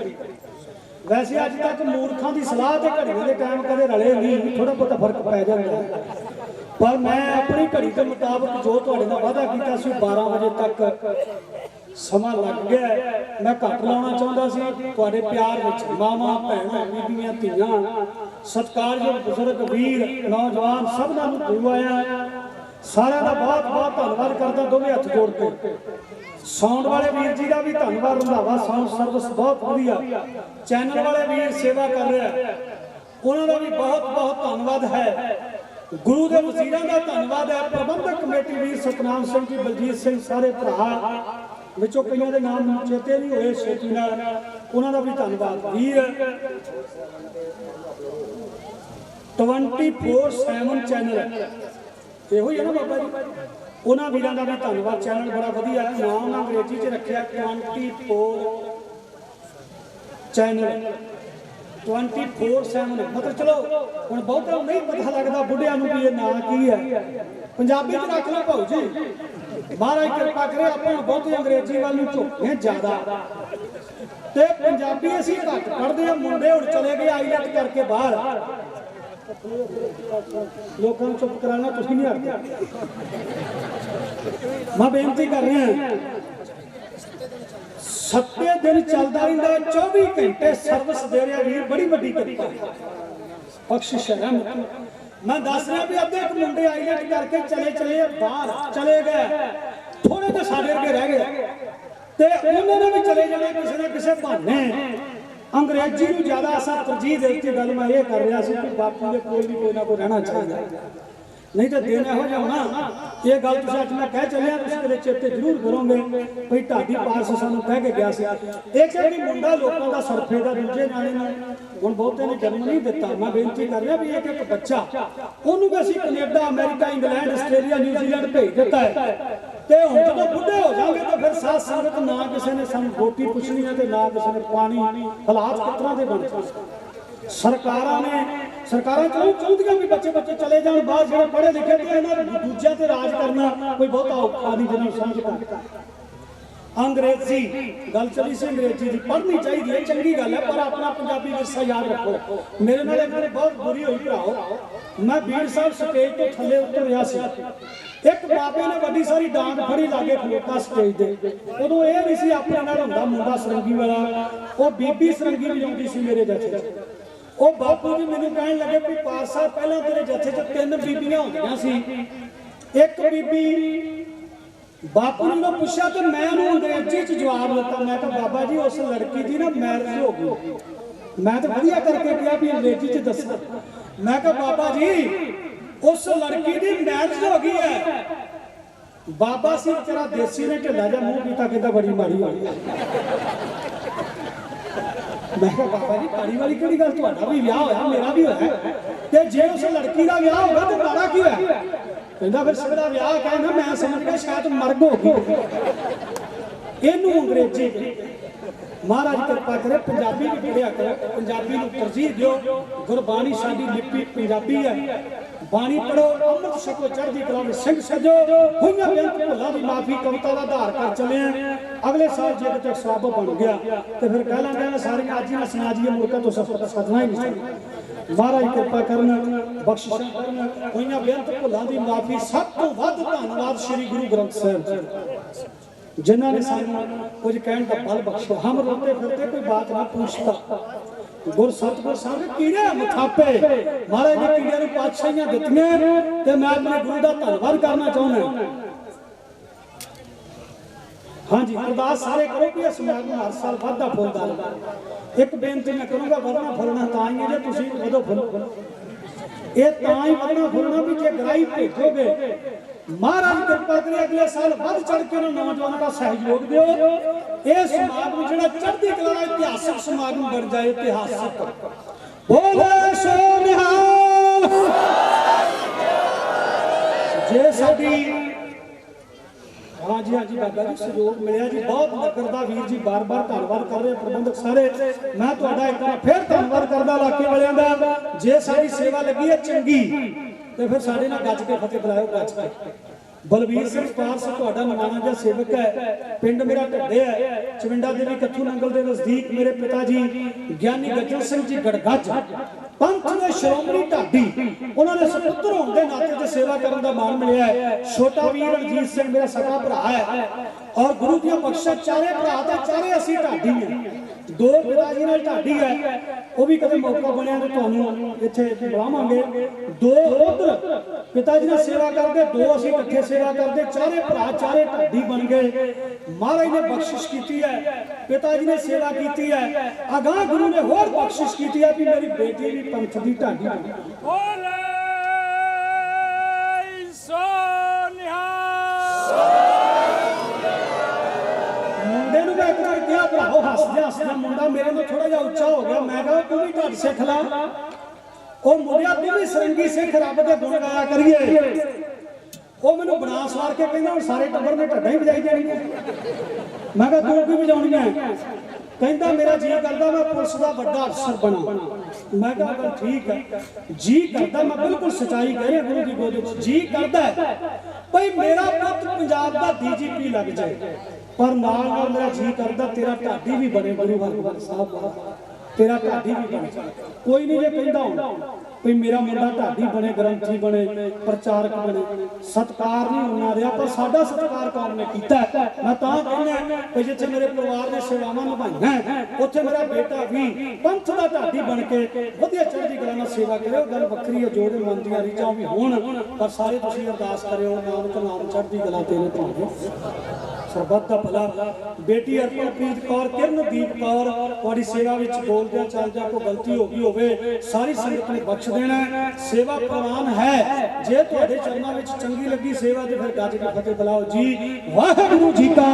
वैसे अज तक मूर्खां दी सलाह ते घड़ियां दे टाइम कदे रले नहीं। थोड़ा बहुत फर्क पै जांदा पर मैं अपनी घड़ी के मुताबिक जो तुहाडे नाल वादा कीता सी 12 बजे तक समा लग गया। मैं घट लाउणा चाहुंदा सी तुहाडे प्यार विच। मावां भैणां बीबीआं धीआं सत्कारयोग बुजुर्ग वीर नौजवान सबनां नूं दिओ आया। सारिਆਂ ਦਾ बहुत बहुत धन्नवाद करदा दोवें हत्थ जोड़ के। साउंड वाले वीर जी का भी धन्नवाद। रंधावा साउंड सर्विस बहुत वधिया। चैनल वाले वीर सेवा कर रहे हैं उन्होंने भी बहुत बहुत धन्नवाद है। गुरु के वजीरां का धन्नवाद है। प्रबंधक कमेटी वीर सतनाम सिंह जी बलजीत सिंह सारे भरा विचों कईयां दे नाम चेते नहीं होए छेती नाल उन्होंने भी धन्नवाद। वीर 24/7 चैनल ਇਹੋ ਹੀ ਹੈ ਨਾ ਬਾਬਾ ਜੀ। ਉਹਨਾਂ ਵੀਰਾਂ ਦਾ ਵੀ ਧੰਨਵਾਦ। ਚੈਨਲ ਬੜਾ ਵਧੀਆ ਹੈ। ਨਾਮ ਅੰਗਰੇਜ਼ੀ 'ਚ ਰੱਖਿਆ 24 ਚੈਨਲ 24/7 मतलब चलो ਹੁਣ ਬਹੁਤਾਂ ਨੂੰ ਨਹੀਂ ਪਤਾ ਲੱਗਦਾ ਬੁੱਢਿਆਂ ਨੂੰ ਵੀ ਇਹ ਨਾਂ ਕੀ ਹੈ। ਪੰਜਾਬੀ 'ਚ ਰੱਖ ਲਓ ਭਾਊ ਜੀ। ਮਹਾਰਾਜ ਕਿਰਪਾ ਕਰੇ ਆਪਾਂ ਹੁਣ ਬਹੁਤੇ ਅੰਗਰੇਜ਼ੀ ਵੱਲ ਨੂੰ ਝੁਕਦੇ ਜ਼ਿਆਦਾ ਤੇ ਪੰਜਾਬੀ ਅਸੀਂ ਘੱਟ ਪੜ੍ਹਦੇ ਆ। ਮੁੰਡੇ ਹੁਣ ਚਲੇ ਗਏ ਆਈਲੈਟ ਕਰਕੇ ਬਾਹਰ। लोगों को चुप कराना तुम नहीं हटते। मैं बेनती कर रहा हूं 7 दिन चलता रहा 24 घंटे सर्विस दे रहा वीर बड़ी वड्डी कृपा बख्शिश है। मैं दस रहा भी अद्धे मुंडे आईलेट करके चले चले बाहर चले गए। थोड़े तो साडे वर्गे रह गए ते उन्होंने भी चले जाना किसी न किसी बहाने। अंग्रेजी को ज्यादा असा तरजीह देती गल मैं ये कर रहा कि बापू के कोल भी कोई ना कोई रहना चाहिए। नहीं तो दिन यहो जिहा होना ये गल तुसीं अज मैं कह चलिया तुसीं कदे चेते जरूर करोगे भई ढाडी पारस सानूं कह के गया सी एक कि मुंडा लोकां दा सरफे दा दूजे नाले नूं हुण बहुते ने जन्म नहीं दिता। मैं बेनती कर रहा भी एक बच्चा उहनूं भी असीं Canada America England Australia New Zealand भेज दिता है ते हुण जदों बुढ़े हो जाओगे तो फिर साथ संगत ना किसी ने सानूं रोटी पुछनी है ते ना किसी ने पानी। हालात किस तरह के बन सरकारां चाहुंदियां भी बच्चे बच्चे चले जाण बाहर जिहड़े पढ़े लिखे ते इन्हां दूजियां ते राज करना कोई बहुता औखा नहीं जिन्हां नूं समझ पाए। अंग्रेजी गल चली सी अंग्रेजी की पढ़नी चाहिए चंगी गल है पर अपना पंजाबी विरसा याद रखो। मेरे नाल एक बार बहुत बुरी हुई भराओ। मैं बीर साहब स्टेज तो थले उतर रहा सी एक बाबे ने वड्डी सारी डांग फड़ी लागे खलोता स्टेज दे। उदों ये नहीं सी अपने नाल हुंदा मुंडा सरंगी वाला वो बीबी सरंगी वजाउंदी सी मेरे जथे वो बापू जी मैनूं कहण लगे भी पार साहब पहलां तेरे जथे च 3 बीबियां होंदियां सी। एक बीबी बापू ने पूछा तो मैं अंग्रेजी च जवाब दिता। मैं कहा बाबा जी उस लड़की की ना मैरिज हो गई। मैं तो वधिया करके कहा भी अंग्रेजी च दसो। मैं कहा बाबा जी उस लड़की की मैरिज हो गई है। बाबा सी तेरा देसी ने ढिला जा मुंह पीता कहता बड़ी माड़ी हो गई। मैं कहा बाबा जी माड़ी वाली केड़ी गल तुहाडा भी विआह होया मेरा भी होया ते जे उस लड़की का विआह होगा तो माड़ा की होया कहता फिर सिरा विआह कहना मैं समझ गया शायद मर्ग हो गई। इनू अंग्रेजी महाराज कृपा करे पंजाबी भी पढ़िया करो पंजाबी नूं तरजीह दिओ। गुरबाणी साडी लिपि पंजाबी है। बाणी पढ़ो अमृत छको चढ़दी कला में सिंह सजो होइयां बेअंत भुल्लां दी माफी कविता का आधार कर चले अगले साल जे तक सब बन गया तो फिर कहला कहना सारियां आज ही सुना जीए मुड़का तो सदना ही नहीं। महाराज कृपा करन बख्शिश करन होइयां बेअंत भुल्लां दी माफी। सब तो वध धन्नवाद श्री गुरु ग्रंथ साहिब जी जिन्होंने सानू कुछ कहने का बल बख्शो। हम रोते फिरते कोई बात ना पूछता। गुर सतगुर साहब कीड़े मुथापे महाराज ने कीड़े नूं पातशाहियां दित्तियां ते मैं अपने गुरु दा धन्नवाद करना चाहुंदा। हाँ जी अरदास सारे करो कि समाज में हर साल वाधा फुलदा रहे। एक बेनती मैं करूंगा वधना फुलना तां ही है जे तुसीं वधो फुलो ये तां ही वधना फुलना भी जे गराई भेजोगे महाराज कृपा करे अगले साल बढ़ चढ़ के नौजवानों का सहयोग दो। ये समागम जो चढ़ती कला इतिहासक समागम बन जाए। इतिहासक बोले सो निहाल जे साडी। हाँ जी बाबा जी सहयोग मिले जी बहुत नगर का वीर जी बार बार धन्यवाद कर रहे प्रबंधक सारे। मैं तुहाडा एक बार फिर धन्यवाद करदा इलाके वालियां दा। जे साडी सेवा लगी है चंगी तो फिर साडे नाल गज के फतेह बुलाओ गज के। बलबीर सिंह पारस तुहाडा नवाना जिहा सेवक है। पिंड मेरा ढड्डे है चविंडा देवी कथू नंगल के नजदीक। मेरे पिता जी ज्ञानी गजल सिंह जी गड़गज पंथ के श्रोमणी ढाडी उन्होंने सपुत्र होने के नाते ते सेवा करने का मान मिले है। छोटा वीर रणजीत सिंह मेरा सगा भरा है और गुरु की बख्शा चारे भरा ते चारे असी ढाडी हैं। दो पिताजी नाल ढाडी है वो भी कभी मौका बनया तो तुहानू इत्थे बुलावांगे। दो उधर पिताजी ने सेवा करते दो असी इकट्ठे सेवा करते चारे भरा चारे ढाडी बन गए। महाराज ने बख्शिश की है पिताजी ने सेवा की है अगाह गुरु ने होर बख्शिश की है कि मेरी बेटी भी पंथ की ढाडी बने। हसदा मुंडा मेरे में थोड़ा जा उच्चा हो गया। मैं कहा तू भी ढट सिख ला ओ मुंडिया तू भी सरंगी सिख रब दे गुण गाया करिए। ओ मैनू बना सवार के कहंदा हुण सारे टब्बर ने ढड्डां ही बजाई जाणी। मैं कहा तू की बजाउणी है कहंदा मेरा जी करदा मैं पुलिस दा बड़ा अफसर बना। मैं कहा गल ठीक है जी करदा मैं बिल्कुल सच्चाई कह रहा गुरु की गोद विच जी करदा भाई मेरा पुत पंजाब दा डीजीपी लग जाए पर नाल नाल मेरा जी करदा तेरा ढाडी भी बने गुरु हरगोबिंद साहब तेरा ढाडी भी बने। कोई नहीं जे कहंदा हुण कोई मेरा मुंडा ढाडी बने ग्रंथी बने प्रचारक बने सत्कार नहीं होना रहा पर साडा सत्कार कौन ने कीता। मैं तां कहना कि जिथे मेरे परिवार ने सेवावां निभाईआं उत्थे मेरा बेटा भी पंथ दा ढाडी बन के वधिया चढ़दी कला नाल सेवा करे। गल वक्री है जो मन दी रीझां भी होण पर सारे तुसीं अरदास करिओ नानक नाम चढ़दी कला तेरे भावे सरबत का भला। बेटी अर्पणप्रीत कौर किरणदीप कौर तुहाडी सेवा विच बोलदे चल जा कोई गलती हो गई होवे सारी संगत ने बख्श देना। सेवा प्रवान है जे तुहाडे चरनां विच चंगी लगी सेवा ते फिर गज के फतेह बुलाओ जी। वाहिगुरू जी का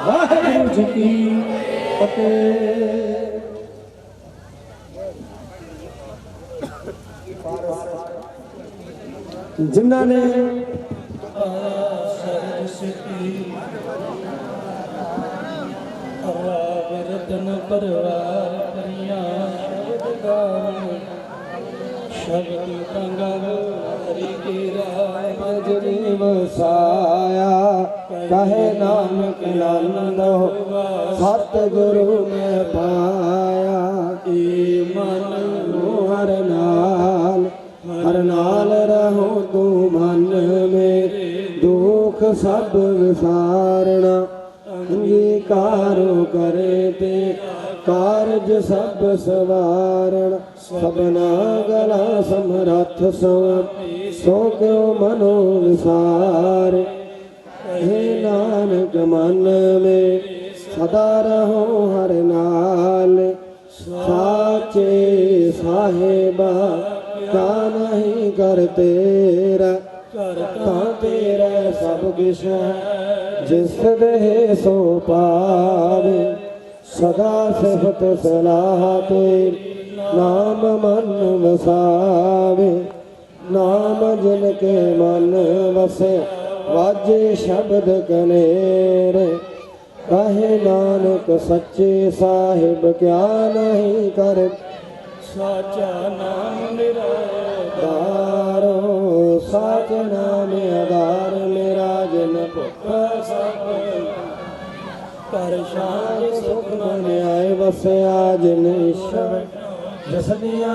वाहिगुरू जी की फतेह। जिन्हां ने रतन परवार करिया शब्द गावन शब्द कंगन हरि के राज रे वसाया कहे नानक आनंद सतगुरु में पाया। ए मन हर नाल रहो तू मन में दुख सब विसारना अंगीकारो करे ते कारज सब सवारण सबना गला समरथ सो क्यों मनो विसार। हे नानक मन में सदा रहो हर नाल साचे साहेबा क्या नहीं कर तेरा करता तेरा सब किश जिस दे सो पावे सदा सिफत सलाह तेरी नाम मन वसावे। नाम जिनके मन वसे वाजे शब्द कनेरे कहे नानक सच्चे साहिब क्या नहीं कर। साचा नाम मेरा दारो साच नाम आधार मेरा जिन भुखा सब कर शान सुख मन आए वसया जिन ईश्वर जिस दिया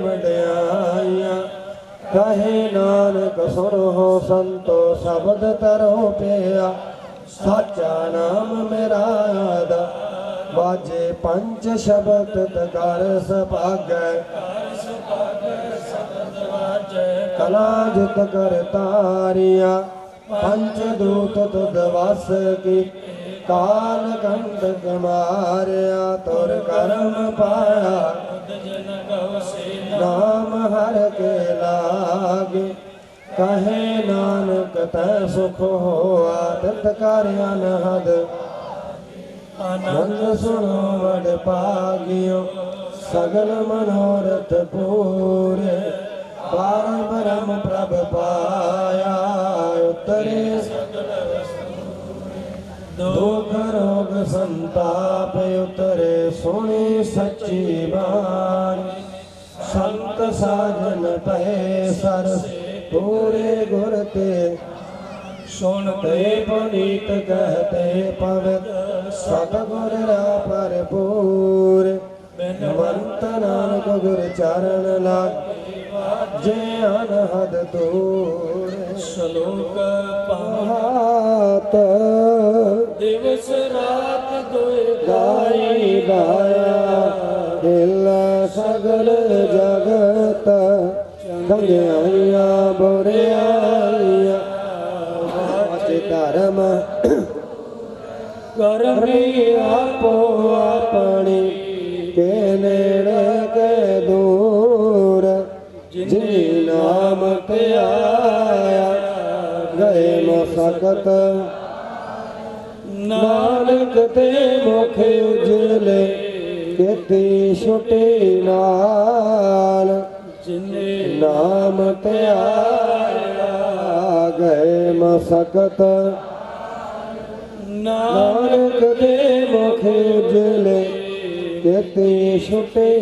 वड्याइयां कहे नानक सुनो संतो शब्द तरो पिया। साचा नाम मेरा आदा बाजे पंच शब्द कर सभागै कला जित कर तारिया पंच दूत तुद वस की काल कंड मारिया तुर कर्म पाया। नाम हर तै सुख होआ दत्त कार्य अनहद आनंद सुनो वड भाग्यो सगल मनोरथ पूरे पार ब्रह्म प्रभ पाया उतरे दुख रोग संताप उतरे सुनी सच्ची बाणी संत साजन पहे सरस पूरे गुर ते सुनते पुनीत कहते पवित्र सतगुर रा भरपूर बिनवंत नानक गुर चरण लागे जे अनहद दूर श्लोक पात दिवस रात दुई गाई गाया हिल सगल जगत चंगियाइया बुरियाइया धर्म करमी आपो अपनी के नेड़े के दूर जिनी नाम पे आया गए मसकत नानक ते मुख उजले केती छुटी नाल जिने नाम ते आया गए मसकत नानक दे मुख उजले केती छुटे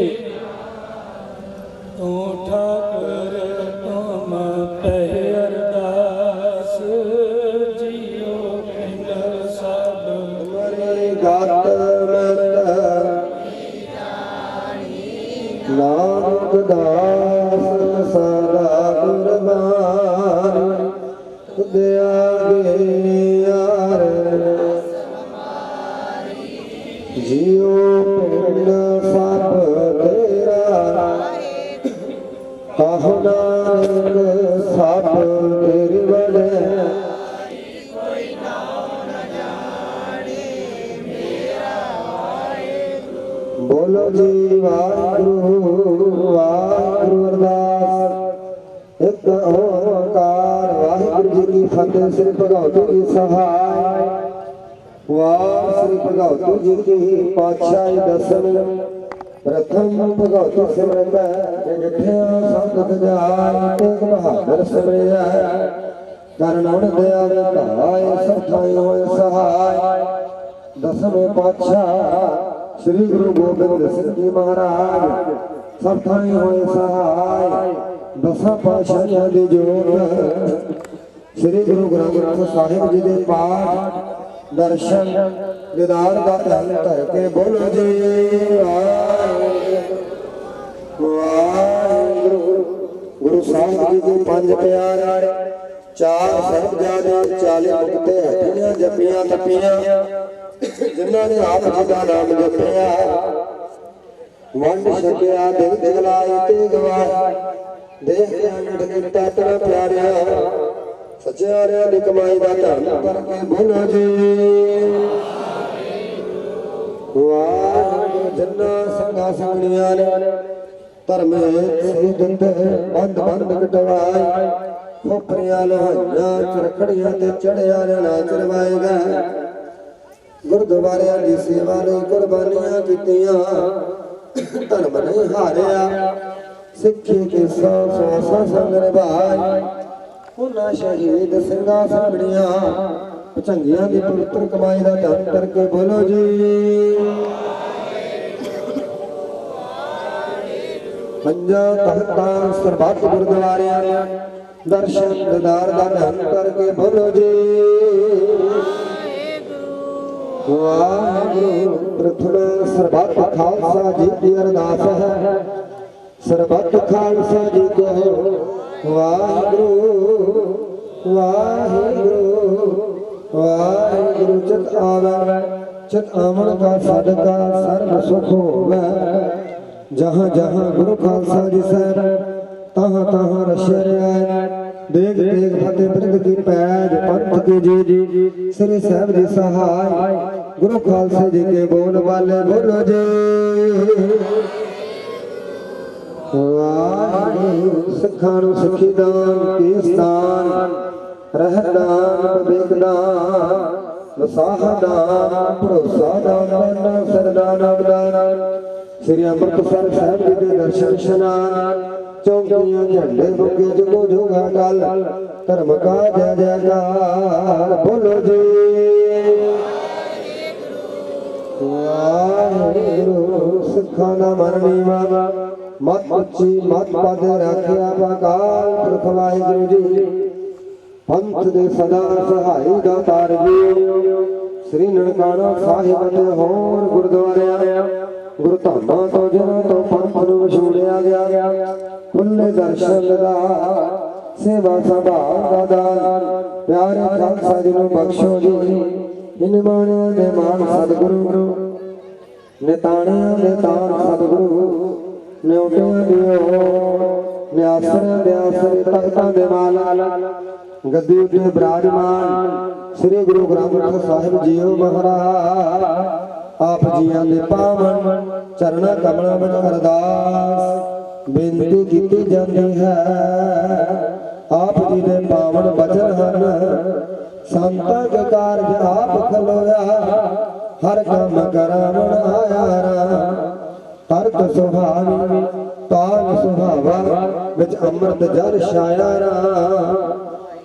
तू ठाकुर तुम पह अरदास जियो पिंड सब मरे गात मत नानक दास सदा कुर्बान खुद आगे यार जियो पिंड सब तेरा कहो नानक सब तेरी बड़े बोलो जी वाहिगुरु वाहिगुरु अरदास एक ओंकार वाहिगुरु जी की फतेह। श्री भगवती की सहाय वाह श्री भगवती जी की पातशाही दसम प्रथम भगवती सिमरन डिठिया संत जाय तेग बहादुर सिमरिया करुण दया विधाय सब ठाई होए सहाय। दसवें पातशाह श्री गुरु गोबिंद सिंह जी महाराज सब ठाई होए सहाय। दसा पातशाहियां दी जोत श्री गुरु ग्रंथ साहिब जी दे पाठ दर्शन दीदार का धन धर के बोलो जी वाहिगुरु। गुरु साहिब जी के पंज प्यारे चार साहिबजादे 40 मुक्ते हटियां जपियां तपियां जिन्हां ने आप जी का नाम जपिया वंड छकिया दिल दिलाई ते गवाई देख के अनट गिरता तेरा प्यारिया सच्चारिया दी कमाई दा धन करके बोलो जी वाहिगुरु। जिन्ना संघा संगणियां ने धर्म सिद्ध बंद बंद कटवाई खोपरियां लोहाइयां चरखड़ियां ते चढ़िया ने नाच रवाएगा गुरुद्वारियां दी सेवा लई कुर्बानियां कीतियां धर्म नहीं हारिया सिक्खी के सौ संग निभाई उन्हां शहीद ਸਿੰਘਾਂ ਸੰਗੜੀਆਂ ਭਚੰਗੀਆਂ ਦੀ ਪਵਿੱਤਰ ਕਮਾਈ ਦਾ ਧਨ ਕਰਕੇ ਬੋਲੋ ਜੀ ਪੰਜਾਂ ਤਖਤਾਂ ਸਰਬੱਤ ਗੁਰਦੁਆਰਿਆਂ ਦਰਸ਼ਨ ਦੀਦਾਰ ਦਾ ਧਨ ਕਰਕੇ ਬੋਲੋ ਜੀ ਵਾਹਿਗੁਰੂ। ਪ੍ਰਥਮ ਸਰਬੱਤ ਖਾਲਸਾ ਜੀ ਦੀ ਅਰਦਾਸ ਹੈ ਸਰਬੱਤ ਖਾਲਸਾ ਜੀ ਕੋ ਵਾਹਿਗੁਰੂ ਵਾਹਿਗੁਰੂ वाहिगुरु। चित आवे चित आवन का सदका सर्व सुख होवे जहाँ जहाँ गुरु खालसा जी साहब तहाँ तहाँ रश्या रहा देख देख फतेह बिरद की पैज पंथ की जी श्री साहब जी सहाय गुरु खालसा जी के बोल वाले बोलो जी वाहिगुरु। सिखां नूं सिखी दान की स्थान ਰਹਿਦਾਨ ਵੇਖਦਾਨ ਵਸਾਹਦਾਨ ਭਰੋਸਾਦਾਨ ਸਰਦਾਨ ਸ੍ਰੀ ਅੰਮ੍ਰਿਤਸਰ ਸਾਹਿਬ ਜੀ ਦੇ ਦਰਸ਼ਨ ਇਸ਼ਨਾਨ ਚੌਂਕੀਆਂ ਝੰਡੇ ਬੁੱਗੇ ਜਗੋ ਜੋਗਾ ਗੱਲ ਧਰਮ ਕਾ ਜੈ ਜੈਕਾਰ ਬੋਲੋ ਜੀ ਵਾਹਿਗੁਰੂ ਸਿੱਖਾਂ ਦਾ ਮਨ ਨੀਵਾ ਮਤ ਉੱਚੀ ਮਤ ਪਦ ਰੱਖਿਆ ਅਕਾਲ ਪੁਰਖ ਵਾਹਿਗੁਰੂ ਜੀ ਪੰਥ ਦੇ ਸਦਾ ਸਹਾਈ ਦਾਤਾਰ ਜੀ ਸ੍ਰੀ ਨਨਕਾਣਾ ਸਾਹਿਬ ਤੇ ਹੋਰ ਗੁਰਦੁਆਰਿਆਂ ਗੁਰੂ ਧਾਮਾਂ ਤੋਂ ਜਿਨ੍ਹਾਂ ਤੋਂ ਪੰਥ ਨੂੰ ਵਿਛੋੜਿਆ ਗਿਆ ਖੁੱਲੇ ਦਰਸ਼ਨ ਦਾ ਸੇਵਾ ਸੰਭਾਲ ਦਾ ਦਾਨ ਪਿਆਰੇ ਖਾਲਸਾ ਜੀ ਨੂੰ ਬਖਸ਼ੋ ਜੀ ਇਨ ਮਾਣਿਆਂ ਦੇ ਮਾਣ ਸਤਿਗੁਰੂ ਨਿਤਾਣਿਆਂ ਦੇ ਤਾਣ ਸਤਿਗੁਰੂ ਨਿਉਟਿਆਂ ਦਿਓ ਨਿਆਸਰਿਆਂ ਦੇ ਆਸਰੇ ਤਖਤਾਂ ਦੇ ਮਾਲ ਗੱਦੀ ਉੱਤੇ ਬਿਰਾਜਮਾਨ ਸ੍ਰੀ ਗੁਰੂ ਗ੍ਰੰਥ ਸਾਹਿਬ ਜੀਓ ਮਹਾਰਾਜ ਆਪ ਜੀਆਂ ਦੇ ਪਾਵਨ ਚਰਨਾਂ ਕਮਲਾਂ ਵਿੱਚ ਅਰਦਾਸ ਬੇਨਤੀ ਕੀਤੀ ਜਾਂਦੀ ਹੈ ਆਪ ਜੀ ਦੇ ਪਾਵਨ ਬਚਨ ਹਨ ਸੰਤਾਂ ਦੇ ਕਾਰਜ ਆਪ ਖਲੋਇਆ ਹਰ ਕੰਮ ਕਰਾਵਣ ਆਇਆ ਰਾਮ ਤਰਕ ਸੁਭਾਵੀ ਤਾਲ ਸੁਭਾਵਾ ਵਿੱਚ ਅੰਮ੍ਰਿਤ ਜਲ ਛਾਇਆ ਰਾਮ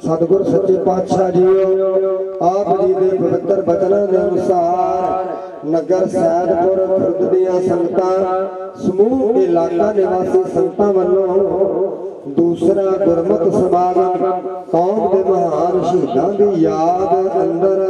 ਸਤਿਗੁਰ ਸੱਚੇ ਪਾਤਸ਼ਾਹ ਜੀਓ ਆਪ ਜੀ ਦੇ ਪਵਿੱਤਰ ਬਚਨਾਂ ਦੇ ਅਨੁਸਾਰ ਨਗਰ ਸੈਦਪੁਰ ਖੁਰਦ ਦੀਆਂ ਸੰਗਤਾਂ ਸਮੂਹ ਇਲਾਕਾ ਨਿਵਾਸੀ ਸੰਗਤਾਂ ਵੱਲੋਂ ਦੂਸਰਾ ਗੁਰਮਤਿ ਸਮਾਗਮ ਕੌਮ ਦੇ ਮਹਾਨ ਸ਼ਹੀਦਾਂ ਦੀ ਯਾਦ ਅੰਦਰ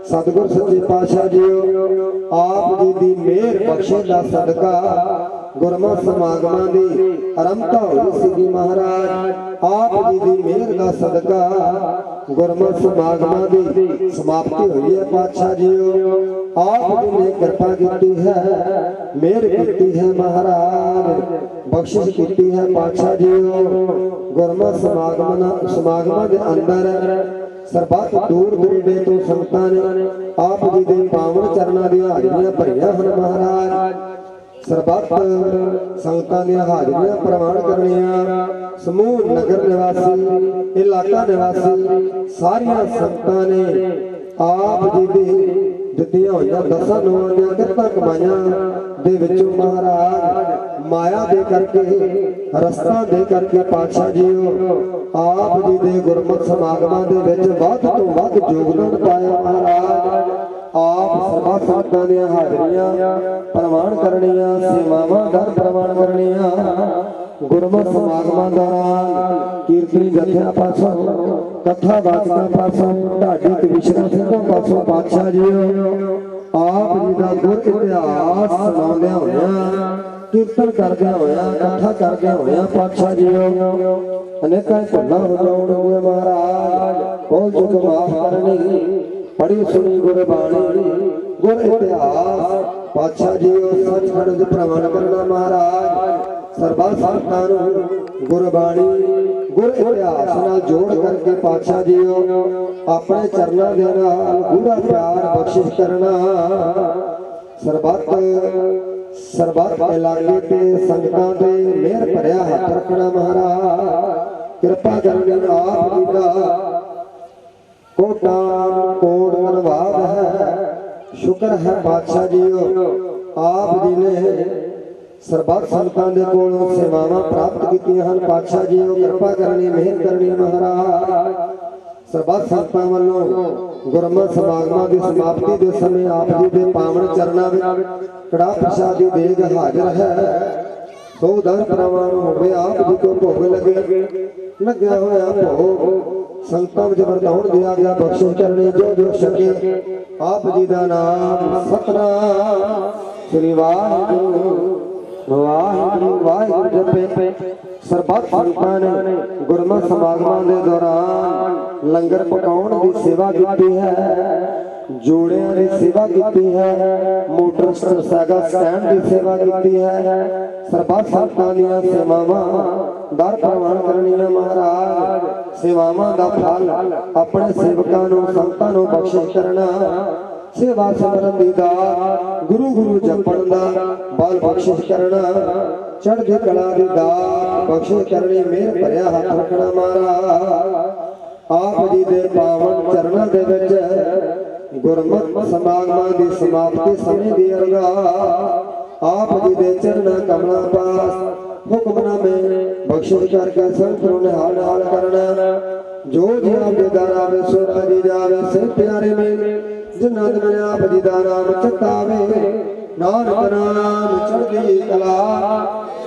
ਸਤਿਗੁਰ ਸੱਚੇ ਪਾਤਸ਼ਾਹ ਜੀਓ ਆਪ ਜੀ ਦੀ ਮਿਹਰ ਬਖਸ਼ੇ ਦਾ ਸਦਕਾ ਗੁਰਮਤਿ ਸਮਾਗਮਾਂ ਦੀ ਆਰੰਭਤਾ ਹੋਈ ਸੀਗੀ ਮਹਾਰਾਜ ਆਪ ਜੀ ਦੀ ਮਿਹਰ ਦਾ ਸਦਕਾ ਗੁਰਮਤਿ ਸਮਾਗਮਾਂ ਦੀ ਸਮਾਪਤੀ ਹੋਈ ਹੈ ਪਾਤਸ਼ਾਹ ਜੀਓ ਆਪ ਜੀ ਨੇ ਕਿਰਪਾ ਕੀਤੀ ਹੈ ਮਿਹਰ ਕੀਤੀ ਹੈ ਮਹਾਰਾਜ ਬਖਸ਼ਿਸ਼ ਕੀਤੀ ਹੈ ਪਾਤਸ਼ਾਹ ਜੀਓ ਗੁਰਮਤਿ ਸਮਾਗਮਾਂ ਦੇ ਅੰਦਰ ਸਰਬੱਤ ਦੂਰ ਦੁਰਾਡੇ ਤੋਂ ਸੰਗਤਾਂ ਨੇ ਆਪ ਜੀ ਦੇ ਪਾਵਨ ਚਰਨਾਂ ਦੀਆਂ ਹਾਜ਼ਰੀਆਂ ਭਰੀਆਂ ਹਨ ਮਹਾਰਾਜ ਸਰਬੱਤ ਸੰਗਤਾਂ ਦੀਆਂ ਹਾਜ਼ਰੀਆਂ ਪ੍ਰਵਾਨ ਕਰਨੀਆਂ ਸਮੂਹ ਨਗਰ ਨਿਵਾਸੀ ਇਲਾਕਾ ਨਿਵਾਸੀ ਸਾਰੀਆਂ ਸੰਗਤਾਂ ਨੇ ਆਪ ਜੀ ਦੀ ਦਿੱਤੀਆਂ ਹੋਈਆਂ ਦਸਾਂ ਨੌਂ ਦੀਆਂ ਕਿਰਤਾਂ ਕਮਾਈਆਂ ਦੇ ਵਿੱਚੋਂ ਮਹਾਰਾਜ ਮਾਇਆ ਦੇ ਕਰਕੇ ਰਸਤਾ ਦੇ ਕਰਕੇ ਪਾਤਸ਼ਾਹ ਜੀਓ ਆਪ ਜੀ ਦੇ ਗੁਰਮਤਿ ਸਮਾਗਮਾਂ ਦੇ ਵਿੱਚ ਵੱਧ ਤੋਂ ਵੱਧ ਯੋਗਦਾਨ ਪਾਇਆ ਮਹਾਰਾਜ ਆਪ ਸਰਬੱਤ ਸੰਗਤਾਂ ਦੀਆਂ ਹਾਜ਼ਰੀਆਂ ਪ੍ਰਵਾਨ ਕਰਨੀਆਂ ਸੇਵਾਵਾਂ ਦਰ ਪ੍ਰਵਾਨ ਕਰਨੀਆਂ ਗੁਰਮਤਿ ਸਮਾਗਮਾਂ ਦੌਰਾਨ ਕੀਰਤਨੀ ਜਥਿਆਂ ਪਾਸੋਂ ਕਥਾ ਵਾਚਕਾਂ ਪਾਸੋਂ ਢਾਡੀ ਕਵਿਸ਼ਰਾਂ ਸਿੰਘਾਂ ਪਾਸੋਂ ਪਾਤਸ਼ਾਹ ਜੀਓ ਆਪ ਜੀ ਦਾ ਗੁਰ ਇਤਿਹਾਸ ਸੁਣਾਉਂਦਿਆਂ ਹੋਇਆਂ ਕੀਰਤਨ ਕਰਦਿਆਂ ਹੋਇਆਂ ਕਥਾ ਕਰਦਿਆਂ ਹੋਇਆਂ ਪਾਤਸ਼ਾਹ ਜੀਓ ਅਨੇਕਾਂ ਭੁੱਲਾਂ ਹੋ ਜਾਣਗੀਆਂ ਮਹਾਰਾਜ ਬਹੁਤ ਚੁੱਕ ਮਾਫ ਕਰਨੀ ਪੜੀ ਸੁਣੀ ਗੁਰਬਾਣੀ ਗੁਰ ਇਤਿਹਾਸ ਪਾਤਸ਼ਾਹ ਜੀਓ ਸੱਚਖੰਡ ਦੇ ਪ੍ਰਵਾਨ ਕਰਨਾ ਮਹਾਰਾਜ ਸਰਬੱਤ ਸੰਗਤਾਂ ਨੂੰ ਗੁਰਬਾਣੀ ਗੁਰ ਇਤਿਹਾਸ ਨਾਲ ਜੋੜ ਕਰਕੇ ਪਾਤਸ਼ਾਹ ਜੀਓ ਆਪਣੇ ਚਰਨਾਂ ਦੇ ਨਾਲ ਗੂੜਾ ਪਿਆਰ ਬਖਸ਼ਿਸ਼ ਕਰਨਾ ਸਰਬੱਤ ਇਲਾਕੇ ਤੇ ਸੰਗਤਾਂ ਦੇ ਮਿਹਰ ਭਰਿਆ ਹੱਥ ਰੱਖਣਾ ਮਹਾਰਾਜ ਕਿਰਪਾ ਕਰਨੀ ਆਪ ਜੀ ਦਾ ਕੋਟਾ ਕੋਟ ਧੰਨਵਾਦ ਹੈ ਸ਼ੁਕਰ ਹੈ ਪਾਤਸ਼ਾਹ ਜੀਓ ਆਪ ਜੀ ਨੇ ਸਰਬੱਤ ਸੰਗਤਾਂ ਦੇ ਕੋਲੋਂ ਸੇਵਾਵਾਂ ਪ੍ਰਾਪਤ ਕੀਤੀਆਂ ਹਨ ਪਾਤਸ਼ਾਹ ਜੀਓ ਕਿਰਪਾ ਕਰਨੀ ਮਿਹਰ ਕਰਨੀ ਮਹਾਰਾਜ ਸਰਬੱਤ ਸੰਗਤਾਂ ਵੱਲੋਂ ਗੁਰਮਤਿ ਸਮਾਗਮਾਂ ਦੀ ਸਮਾਪਤੀ ਦੇ ਸਮੇਂ ਆਪ ਜੀ ਦੇ ਪਾਵਨ ਚਰਨਾਂ ਵਿੱਚ ਕੜਾਹ ਪ੍ਰਸ਼ਾਦ ਦੀ ਦੇਗ ਹਾਜ਼ਰ ਹੈ ਸੋ ਦਰ ਪ੍ਰਵਾਨ ਹੋਵੇ ਆਪ ਜੀ ਕੋ ਭੋਗ ਲੱਗਿਆ ਹੋਇਆ ਭੋਗ ਸੰਗਤਾਂ ਵਿੱਚ ਵਰਤਾਉਣ ਦਿਆ ਗਿਆ ਬਖਸ਼ਿਸ਼ ਕਰਨੀ ਜੋ ਛਕੇ ਆਪ ਜੀ ਦਾ ਨਾਮ ਸਤਨਾਮ ਸ੍ਰੀ ਵਾਹਿਗੁਰੂ ਵਾਹਿਗੁਰੂ ਵਾਹਿਗੁਰੂ ਜਪੇ ਸਰਬੱਤ ਸੰਗਤਾਂ ਨੇ ਗੁਰਮਤਿ ਸਮਾਗਮਾਂ ਦੇ ਦੌਰਾਨ ਲੰਗਰ ਪਕਾਉਣ ਦੀ ਸੇਵਾ ਕੀਤੀ ਹੈ ਜੋੜਿਆਂ ਦੀ ਸੇਵਾ ਕੀਤੀ ਹੈ ਮੋਟਰਸਾਈਕਲ ਸਟੈਂਡ ਦੀ ਸੇਵਾ ਕੀਤੀ ਹੈ ਸਰਬੱਤ ਸੰਗਤਾਂ ਦੀਆਂ ਸੇਵਾਵਾਂ ਦਰ ਪ੍ਰਵਾਨ ਕਰਨੀਆਂ ਮਹਾਰਾਜ ਸੇਵਾਵਾਂ ਦਾ ਫਲ ਆਪਣੇ ਸੇਵਕਾਂ ਨੂੰ ਸੰਗਤਾਂ ਨੂੰ ਬਖਸ਼ਿਸ਼ ਕਰਨਾ ਸੇਵਾ ਸਿਮਰਨ ਦੀ ਦਾਤ ਗੁਰੂ ਜਪਣ ਦਾ ਬਲ ਬਖਸ਼ਿਸ਼ ਕਰਨਾ ਚੜ੍ਹਦੀ ਕਲਾ ਦੀ ਦਾਤ ਬਖਸ਼ਿਸ਼ ਕਰਨੀ ਮਿਹਰ ਭਰਿਆ ਹੱਥ ਰੱਖਣਾ ਮਹਾਰਾਜ ਆਪ ਜੀ ਦੇ ਪਾਵਨ ਚਰਨਾਂ ਦੇ ਵਿੱਚ ਗੁਰਮਤਿ ਸਮਾਗਮਾਂ ਦੀ ਸਮਾਪਤੀ ਸਮੇਂ ਦੀ ਅਰਦਾਸ ਆਪ ਜੀ ਦੇ ਚਰਨਾਂ ਕਮਲਾਂ ਪਾਸ ਹੁਕਮਨਾਮੇ ਬਖਸ਼ਿਸ਼ ਕਰਕੇ ਸੰਤ ਨੂੰ ਨਿਹਾਲ ਨਾਲ ਕਰਨਾ ਜੋ ਜੀ ਆਪ ਦੇ ਦਾਰਾ ਵਿੱਚ ਸੋਰਾ ਜੀ ਜਾਵੇ ਸੇ ਪਿਆਰੇ ਮੇਰੇ ਜਿਨ੍ਹਾਂ ਦੇ ਮੇਰੇ ਆਪ ਜੀ ਦਾ ਨਾਮ ਚਿਤਾਵੇ ਨਾਨਕ ਨਾਮ ਚੜ੍ਹਦੀ ਕਲਾ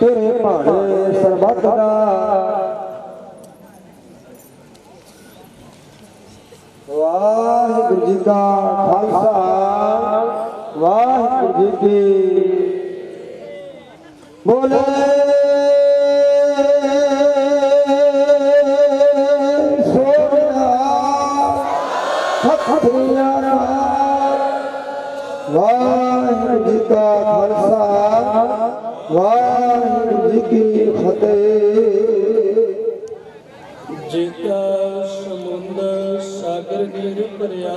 ਤੇਰੇ ਭਾਣੇ ਸਰਬੱਤ ਦਾ ਵਾਹਿਗੁਰੂ ਜੀ ਕਾ ਖਾਲਸਾ ਵਾਹਿਗੁਰੂ ਜੀ ਕੀ ਬੋਲੇ ਸੋਨਾ ਸਤਿ ਵਾਹਿਗੁਰੂ ਜੀ ਕਾ ਖਾਲਸਾ ਵਾਹਿਗੁਰੂ ਜੀ ਕੀ ਫਤਿਹ। ਜਿਤਾ ਸਮੁੰਦਰ ਸਾਗਰ ਗਿਰ ਭਰਿਆ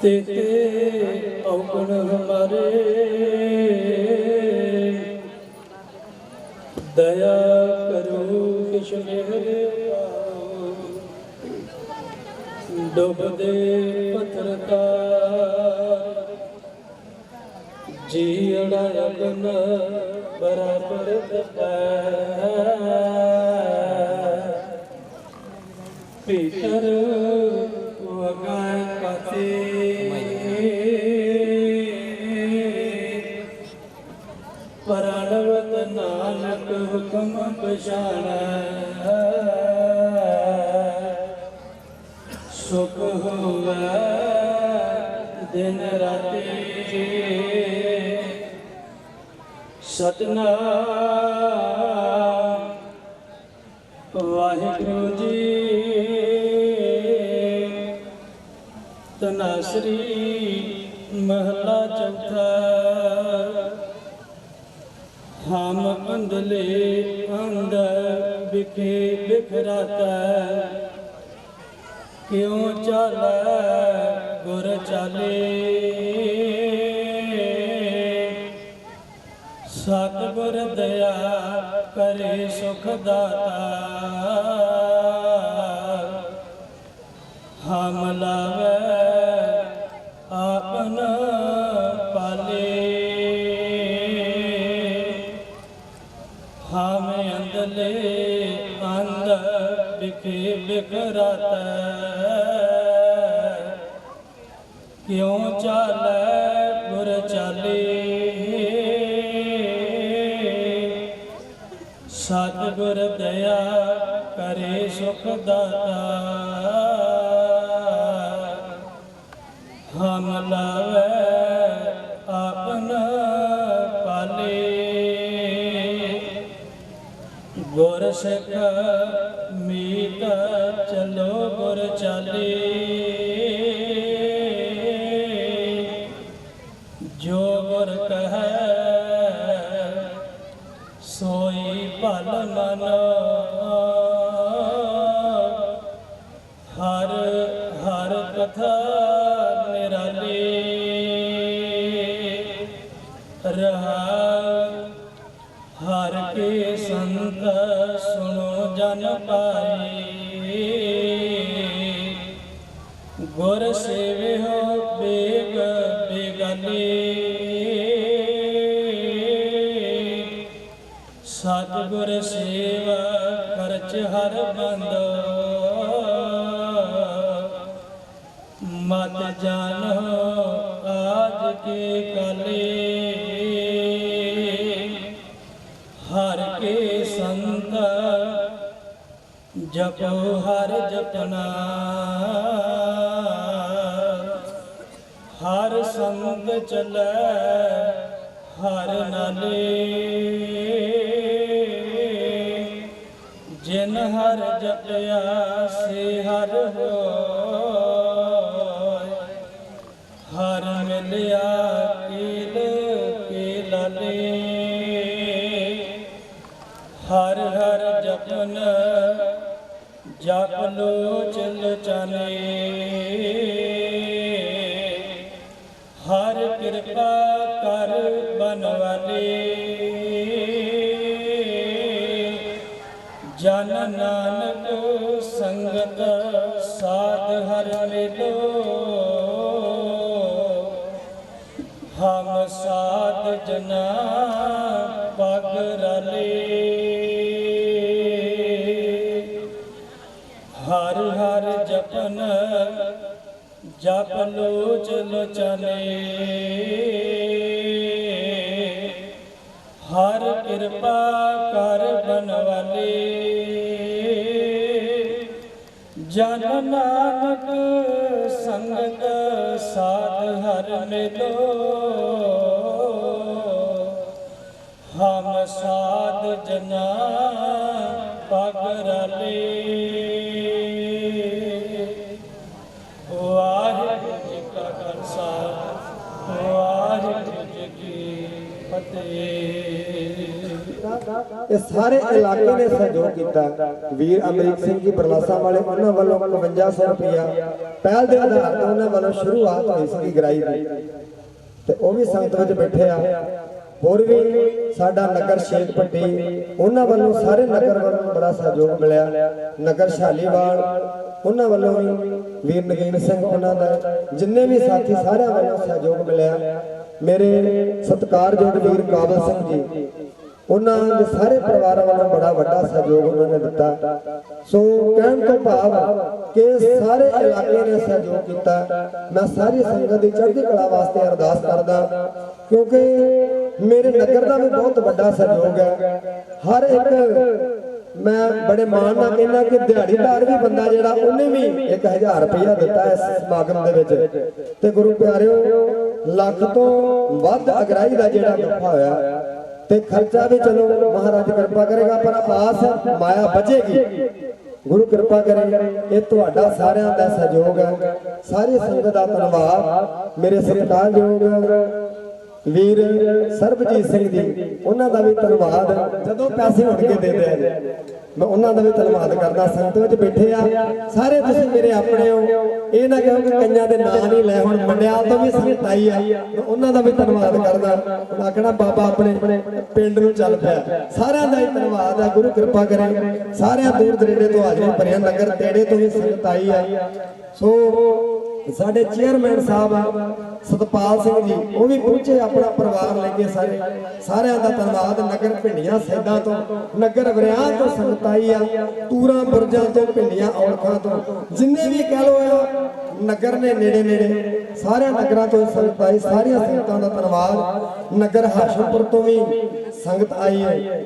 ਤੇ ਔਗਣ ਹਮਾਰੇ ਦਇਆ ਕਰੋ ਕਿਛ ਮਿਹਰ ਪਾਓ ਡੁੱਬਦੇ ਪੱਥਰ ਦਾ ਜੀੜਾ ਅਗਨ ਬਰਾਬਰ ਤਪੈ ਭੀਤਰ ਵਗਾਏ ਪਾਤੇ ਪਰਣਵਤ ਨਾਨਕ ਹੁਕਮ ਪਛਾਣੈ ਸੁਖ ਹੋਵੇ ਦਿਨ ਰਾਤੀ ਸਤਨਾਮ ਵਾਹਿਗੁਰੂ ਜੀ ਤਨਾਸਰੀ ਮਹਲਾ ਚੌਥਾ ਹਮ ਅੰਧਲੇ ਅੰਦਰ ਵਿਖੇ ਬਿਖਰਾਤਾ ਕਿਉਂ ਚਾਲੈ ਗੁਰ ਚਾਲੇ ਸਤਿਗੁਰ ਦਇਆ ਕਰੇ ਸੁਖ ਦਾਤਾ ਹਮ ਲਾਵੇ ਆਪਨ ਪਾਲੇ ਹਮ ਅੰਧਲੇ ਅੰਧ ਵਿਖੇ ਬਿਖਰਾਤਾ ਕਿਉਂ ਚਾਲੈ ਗੁਰ ਚਾਲੇ ਸਤਿਗੁਰ ਦਇਆ ਕਰੇ ਸੁਖ ਦਾਤਾ ਹਮ ਲਾਵੇ ਆਪਨ ਪਾਲੇ ਗੁਰ ਸਿੱਖ ਮੀਤ ਚਲੋ ਗੁਰ ਚਾਲੇ ਜੋ ਗੁਰ ਕਹੈ ਸੋਈ ਭਲ ਮਨ ਹਰ ਹਰ ਕਥਾ ਨਿਰਾਲੀ ਰਹਾ ਹਰ ਕੇ ਸੰਤ ਸੁਣੋ ਜਨ ਪਾਈ ਗੁਰ ਸੇਵਿਓ ਬੇਗ ਬੇਗਾਨੀ ਸਤਿਗੁਰ ਸੇਵਾ ਖਰਚ ਹਰ ਬੰਦ ਮਤ ਜਾਨੋ ਆਜ ਕੇ ਕਲੇ ਹਰ ਕੇ ਸੰਤ ਜਪੋ ਹਰ ਜਪਨਾ ਹਰ ਸੰਗ ਚਲੈ ਹਰ ਨਾਲੇ ਜਿਨ ਹਰ ਜਪਿਆ ਸੇ ਹਰ ਹੋਇ ਹਰ ਮਿਲਿਆ ਕੀਲ ਕੇ ਲਾਲੇ ਹਰ ਹਰ ਜਪਨ ਜਪ ਲੋਚਨ ਚਾਨੇ ਹਰ ਕਿਰਪਾ ਕਰ ਬਨਵਾਲੇ ਜਨ ਨਾਨਕ ਸਾਧ ਜਨਾ ਪਗ ਰਾਲੇ ਹਰ ਹਰ ਜਪਨ ਜਪ ਲੋਚ ਲੋਚਨੇ ਹਰ ਕਿਰਪਾ ਕਰ ਬਨਵਾਲੇ ਜਨ ਨਾਨਕ ਸੰਗਤ ਸਾਧ ਹਰ ਮਿਲੋ ਹਮ ਸਾਧ ਜਨਾ ਪਗ ਰਾਲੇ ਵਾਹਿਗੁਰੂ ਜੀ ਕਾ ਖਾਲਸਾ ਵਾਹਿਗੁਰੂ ਜੀ ਕੀ ਫਤਿਹ। ਇਹ ਸਾਰੇ ਇਲਾਕੇ ਨੇ ਸਹਿਯੋਗ ਕੀਤਾ। ਵੀਰ ਅਮਰੀਕ ਸਿੰਘ ਜੀ ਬਰਲਾਸਾ ਵਾਲੇ ਉਹਨਾਂ ਵੱਲੋਂ 5500 ਰੁਪਇਆ ਪਹਿਲ ਦੇ ਆਧਾਰ ਤੇ ਉਹਨਾਂ ਵੱਲੋਂ ਸ਼ੁਰੂਆਤ ਹੋਈ ਸੀ ਗਰਾਈ ਦੀ ਤੇ ਉਹ ਵੀ ਸੰਗਤ ਵਿੱਚ ਬੈਠੇ ਆ। ਹੋਰ ਵੀ ਸਾਡਾ ਨਗਰ ਸ਼ੇਖ ਪੱਟੀ ਉਹਨਾਂ ਵੱਲੋਂ ਸਾਰੇ ਨਗਰ ਵੱਲੋਂ ਬੜਾ ਸਹਿਯੋਗ ਮਿਲਿਆ। ਨਗਰ ਸ਼ਾਲੀਵਾਲ ਉਹਨਾਂ ਵੱਲੋਂ ਵੀ ਵੀਰ ਨਗੀਨ ਸਿੰਘ ਉਹਨਾਂ ਦਾ ਜਿੰਨੇ ਵੀ ਸਾਥੀ ਸਾਰਿਆਂ ਵੱਲੋਂ ਸਹਿਯੋਗ ਮਿਲਿਆ। ਮੇਰੇ ਸਤਿਕਾਰਯੋਗ ਵੀਰ ਕਾਬਲ ਸਿੰਘ ਜੀ ਉਹਨਾਂ ਦੇ ਸਾਰੇ ਪਰਿਵਾਰਾਂ ਵੱਲੋਂ ਬੜਾ ਵੱਡਾ ਸਹਿਯੋਗ ਉਹਨਾਂ ਨੇ ਦਿੱਤਾ। ਸੋ ਕਹਿਣ ਤੋਂ ਭਾਵ ਕਿ ਸਾਰੇ ਇਲਾਕੇ ਨੇ ਸਹਿਯੋਗ ਕੀਤਾ। ਮੈਂ ਸਾਰੀ ਸੰਗਤ ਦੀ ਚੜ੍ਹਦੀ ਕਲਾ ਵਾਸਤੇ ਅਰਦਾਸ ਕਰਦਾ ਕਿਉਂਕਿ ਮੇਰੇ ਨਗਰ ਦਾ ਵੀ ਬਹੁਤ ਵੱਡਾ ਸਹਿਯੋਗ ਹੈ। ਹਰ ਇੱਕ ਮੈਂ ਬੜੇ ਮਾਣ ਨਾਲ ਕਹਿੰਦਾ ਕਿ ਦਿਹਾੜੀਦਾਰ ਵੀ ਬੰਦਾ ਜਿਹੜਾ ਉਹਨੇ ਵੀ 1000 ਰੁਪਇਆ ਦਿੱਤਾ ਇਸ ਸਮਾਗਮ ਦੇ ਵਿੱਚ ਤੇ ਗੁਰੂ ਪਿਆਰਿਓ ਲੱਖ ਤੋਂ ਵੱਧ ਅਗਰਾਈ ਦਾ ਜਿਹੜਾ ਗੱਫਾ ਹੋਇਆ ਤੇ ਖਰਚਾ ਵੀ ਚਲੋ ਮਹਾਰਾਜ ਕਿਰਪਾ ਕਰੇਗਾ ਪਰ ਆਸ ਮਾਇਆ ਬਚੇਗੀ। ਗੁਰੂ ਕਿਰਪਾ ਕਰੇ। ਇਹ ਤੁਹਾਡਾ ਸਾਰਿਆਂ ਦਾ ਸਹਿਯੋਗ ਹੈ। ਸਾਰੀ ਸੰਗਤ ਦਾ ਧੰਨਵਾਦ। ਮੇਰੇ ਸਤਿਕਾਰਯੋਗ ਵੀਰ ਸਰਬਜੀਤ ਸਿੰਘ ਜੀ ਉਹਨਾਂ ਦਾ ਵੀ ਧੰਨਵਾਦ। ਜਦੋਂ ਪੈਸੇ ਹੋਣਗੇ ਦੇ ਦਿਆ ਮੈਂ ਉਹਨਾਂ ਦਾ ਵੀ ਧੰਨਵਾਦ ਕਰਦਾ। ਸੰਗਤ ਵਿੱਚ ਬੈਠੇ ਆ ਸਾਰੇ ਤੁਸੀਂ ਮੇਰੇ ਆਪਣੇ ਹੋ। ਇਹ ਨਾ ਕਹੋ ਕਿ ਕਈਆਂ ਦੇ ਨਾਂ ਨਹੀਂ ਲੈ। ਹੁਣ ਮੰਡਿਆਲ ਤੋਂ ਵੀ ਸੰਗਤ ਆਈ ਆ ਉਹਨਾਂ ਦਾ ਵੀ ਧੰਨਵਾਦ ਕਰਦਾ। ਆਖਣਾ ਬਾਬਾ ਆਪਣੇ ਪਿੰਡ ਨੂੰ ਚੱਲ ਪਿਆ। ਸਾਰਿਆਂ ਦਾ ਹੀ ਧੰਨਵਾਦ ਹੈ। ਗੁਰੂ ਕਿਰਪਾ ਕਰੇ। ਸਾਰਿਆਂ ਦੂਰ ਦਰੇਡੇ ਤੋਂ ਹਾਜ਼ਰੀ ਭਰਿਆ ਨਗਰ ਤੇੜੇ ਤੋਂ ਵੀ ਸੰਗਤ ਆਈ ਆ। ਸੋ ਸਾਡੇ ਚੇਅਰਮੈਨ ਸਾਹਿਬ ਸਤਪਾਲ ਸਿੰਘ ਜੀ ਉਹ ਵੀ ਪਹੁੰਚੇ ਆਪਣਾ ਪਰਿਵਾਰ ਲੈ ਕੇ ਸਾਰੇ ਸਾਰਿਆਂ ਦਾ ਧੰਨਵਾਦ। ਨਗਰ ਭਿੰਡੀਆਂ ਸੈਦਾਂ ਤੋਂ ਨਗਰ ਵਰਿਆਹ ਤੋਂ ਸੰਗਤ ਆਈ ਆ। ਤੂਰਾਂ ਬੁਰਜਾਂ ਤੋਂ ਭਿੰਡੀਆਂ ਔਲਖਾਂ ਤੋਂ ਜਿੰਨੇ ਵੀ ਕਹਿ ਲੋ ਨਗਰ ਨੇ ਨੇੜੇ ਨੇੜੇ ਸਾਰਿਆਂ ਨਗਰਾਂ ਤੋਂ ਸੰਗਤ ਆਈ। ਸਾਰੀਆਂ ਸੰਗਤਾਂ ਦਾ ਧੰਨਵਾਦ। ਨਗਰ ਹਾਸ਼ਮਪੁਰ ਤੋਂ ਵੀ ਸੰਗਤ ਆਈ ਹੈ।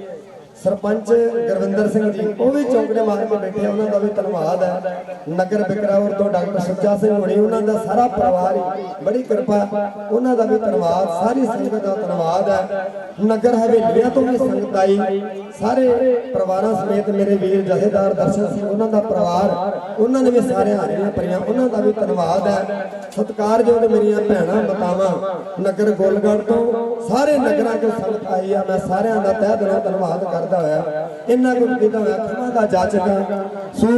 ਸਰਪੰਚ ਗੁਰਵਿੰਦਰ ਸਿੰਘ ਜੀ ਉਹ ਵੀ ਚੌਂਕੜੇ ਮਾਰ ਕੇ ਬੈਠੇ ਉਹਨਾਂ ਦਾ ਵੀ ਧੰਨਵਾਦ ਹੈ। ਨਗਰ ਬਿਕਰਾਵਰ ਤੋਂ ਡਾਕਟਰ ਸੁੱਚਾ ਸਿੰਘ ਹੋਣੀ ਉਹਨਾਂ ਦਾ ਸਾਰਾ ਪਰਿਵਾਰ ਹੀ ਬੜੀ ਕਿਰਪਾ ਉਹਨਾਂ ਦਾ ਵੀ ਧੰਨਵਾਦ। ਸਾਰੀ ਸੰਗਤ ਦਾ ਧੰਨਵਾਦ ਹੈ। ਨਗਰ ਹਵੇਲੀਆਂ ਤੋਂ ਵੀ ਸੰਗਤ ਆਈ। ਸਾਰੇ ਪਰਿਵਾਰਾਂ ਸਮੇਤ ਮੇਰੇ ਵੀਰ ਜਥੇਦਾਰ ਦਰਸ਼ਨ ਸਿੰਘ ਉਹਨਾਂ ਦਾ ਪਰਿਵਾਰ ਉਹਨਾਂ ਨੇ ਵੀ ਸਾਰੇ ਹਾਜ਼ਰੀਆਂ ਭਰੀਆਂ ਉਹਨਾਂ ਦਾ ਵੀ ਧੰਨਵਾਦ ਹੈ। ਸਤਿਕਾਰਯੋਗ ਮੇਰੀਆਂ ਭੈਣਾਂ ਬਤਾਵਾਂ ਨਗਰ ਗੋਲਗੜ੍ਹ ਤੋਂ ਸਾਰੇ ਨਗਰਾਂ ਤੋਂ ਸੰਗਤ ਆਈ ਆ। ਮੈਂ ਸਾਰਿਆਂ ਦਾ ਤਹਿ ਦਿਲੋਂ ਧੰਨਵਾਦ ਕਰਦਾ ਹੋਇਆ ਇਹਨਾਂ ਕੋਲ ਕੀਤਾ ਹੋਇਆ ਖਿਮਾ ਦਾ ਜਾਚਕ। ਸੋ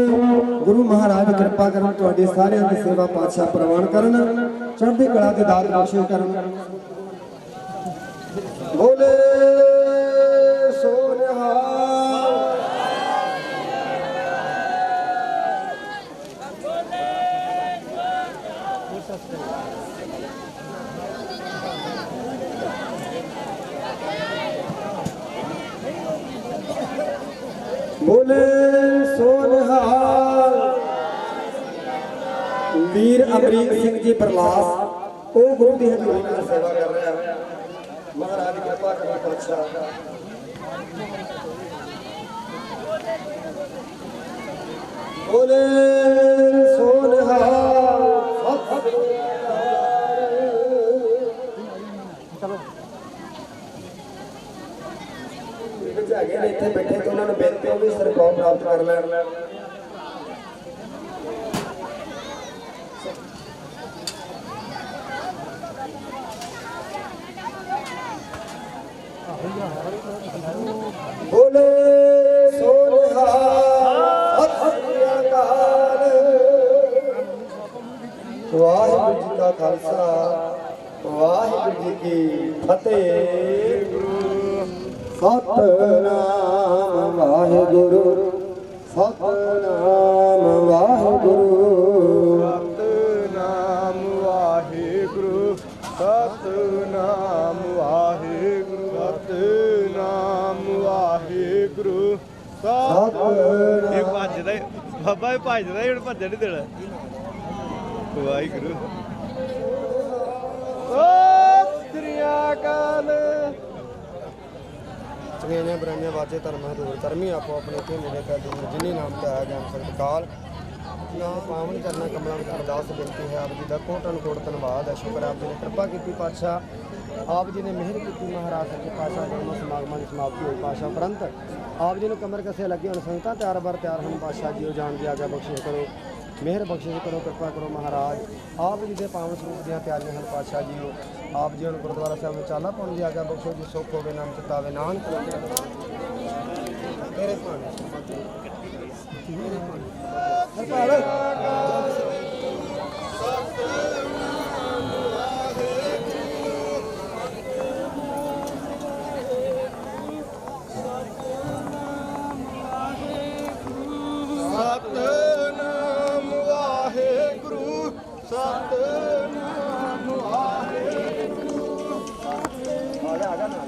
ਗੁਰੂ ਮਹਾਰਾਜ ਕਿਰਪਾ ਕਰਨ ਤੁਹਾਡੀ ਸਾਰਿਆਂ ਦੀ ਸੇਵਾ ਪਾਤਸ਼ਾਹ ਪ੍ਰਵਾਨ ਕਰਨ ਚੜ੍ਹਦੀ ਕਲਾ ਦੇ ਦਾਤ ਬਖਸ਼ਿਸ਼ ਕਰਨ। ਬੋਲੇ ਸੋ ਨਿਹਾਲ। बोले सो निहाल। वीर अमरीक सिंह जी बरलास वो गुरु की हजूरी में सेवा कर रहा है। महाराज कृपा करो पातशाह। बोले सो निहाल। ਇੱਥੇ ਬੈਠੇ ਤੇ ਉਹਨਾਂ ਨੂੰ ਬੇਨਤੀ ਹੋ ਵੀ ਸਰਕਾਰ ਪ੍ਰਾਪਤ ਕਰ ਲੈਣ। ਬੋਲੇ ਸੋ ਨਿਹਾਲ। ਸਤਿ ਸ੍ਰੀ ਅਕਾਲ। ਵਾਹਿਗੁਰੂ ਜੀ ਕਾ ਖਾਲਸਾ ਵਾਹਿਗੁਰੂ ਜੀ ਕੀ ਫਤਿਹ। ਸਤਨਾਮ ਵਾਹਿਗੁਰੂ ਸਤਨਾਮ ਵਾਹਿਗੁਰੂ ਸਤਨਾਮ ਵਾਹਿਗੁਰੂ ਸਤਨਾਮ ਵਾਹਿਗੁਰੂ। ਸਤਿ ਭੱਜਦਾ ਬਾਬਾ ਇਹ ਭੱਜਦਾ ਹੁਣ ਭੱਜਣ ਨਹੀਂ ਦੇਣਾ ਵਾਹਿਗੁਰੂ ਸਤਿ ਸ੍ਰੀ ਅਕਾਲ ਚੰਗੀਆਂ ਬੁਰਾਈਆਂ ਵਾਜੇ ਧਰਮਾਂ ਦੂਰ ਕਰਮੀ ਆਪੋ ਆਪਣੇ ਕੇ ਮੇਰੇ ਕਾ ਦੂਰ ਜਿਨੀ ਨਾਮ ਤੇ ਆਇਆ ਗਿਆਨ ਸੰਤ ਕਾਲ ਨਾਮ ਪਾਵਨ ਕਰਨਾ ਕਮਲਾਂ ਵਿੱਚ ਅਰਦਾਸ ਬੇਨਤੀ ਹੈ ਆਪ ਜੀ ਦਾ ਕੋਟਨ ਕੋਟ ਧੰਨਵਾਦ ਹੈ ਸ਼ੁਕਰ ਆਪ ਜੀ ਨੇ ਕਿਰਪਾ ਕੀਤੀ ਪਾਤਸ਼ਾਹ ਆਪ ਜੀ ਨੇ ਮਿਹਰ ਕੀਤੀ ਮਹਾਰਾਜ ਸੱਚੇ ਪਾਤਸ਼ਾਹ ਦੋਨੋਂ ਸਮਾਗਮਾਂ ਦੀ ਸਮਾਪਤੀ ਹੋਈ ਪਾਤਸ਼ਾਹ ਉਪਰੰਤ ਆਪ ਜੀ ਨੂੰ ਕਮਰ ਕਸੇ ਲੱਗੇ ਹੁਣ ਸੰਗਤਾਂ ਤਿਆਰ ਬਰ ਤਿਆਰ ਹਨ ਪਾਤਸ਼ਾਹ ਜੀ ਉਹ ਜਾਣ ਦੀ ਆਗਿਆ ਬਖਸ਼ਿਸ਼ ਕਰੋ ਮਿਹਰ ਬਖਸ਼ਿਸ਼ ਕਰੋ ਕਿਰਪਾ ਕਰੋ ਮਹਾਰਾਜ ਆਪ ਜੀ ਦੇ ਪਾਵਨ ਸਰੂਪ ਦੀਆਂ ਪਿਆਰੀਆਂ ਹਨ ਪਾਤਸ਼ਾਹ ਜੀ ਉਹ ਆਪ ਜੀ ਨੂੰ ਗੁਰਦੁਆਰਾ ਸਾਹਿਬ ਵਿੱਚ ਚਾਲਾ ਪਾਉਣ ਦੀ ਆਗਿਆ ਬਖਸ਼ੋ ਜੀ ਸੁੱਖ ਹੋਵੇ ਨਾਮ ਚਿਤਾਵੇ ਨਾਨਕ ਤੇਰੇ ਸਤਿਨਾਮ ਵਾਹਿਗੁਰੂ ਸਤਿਨਾਮ ਵਾਹਿਗੁਰੂ ਆ ਗਿਆ ਨਾ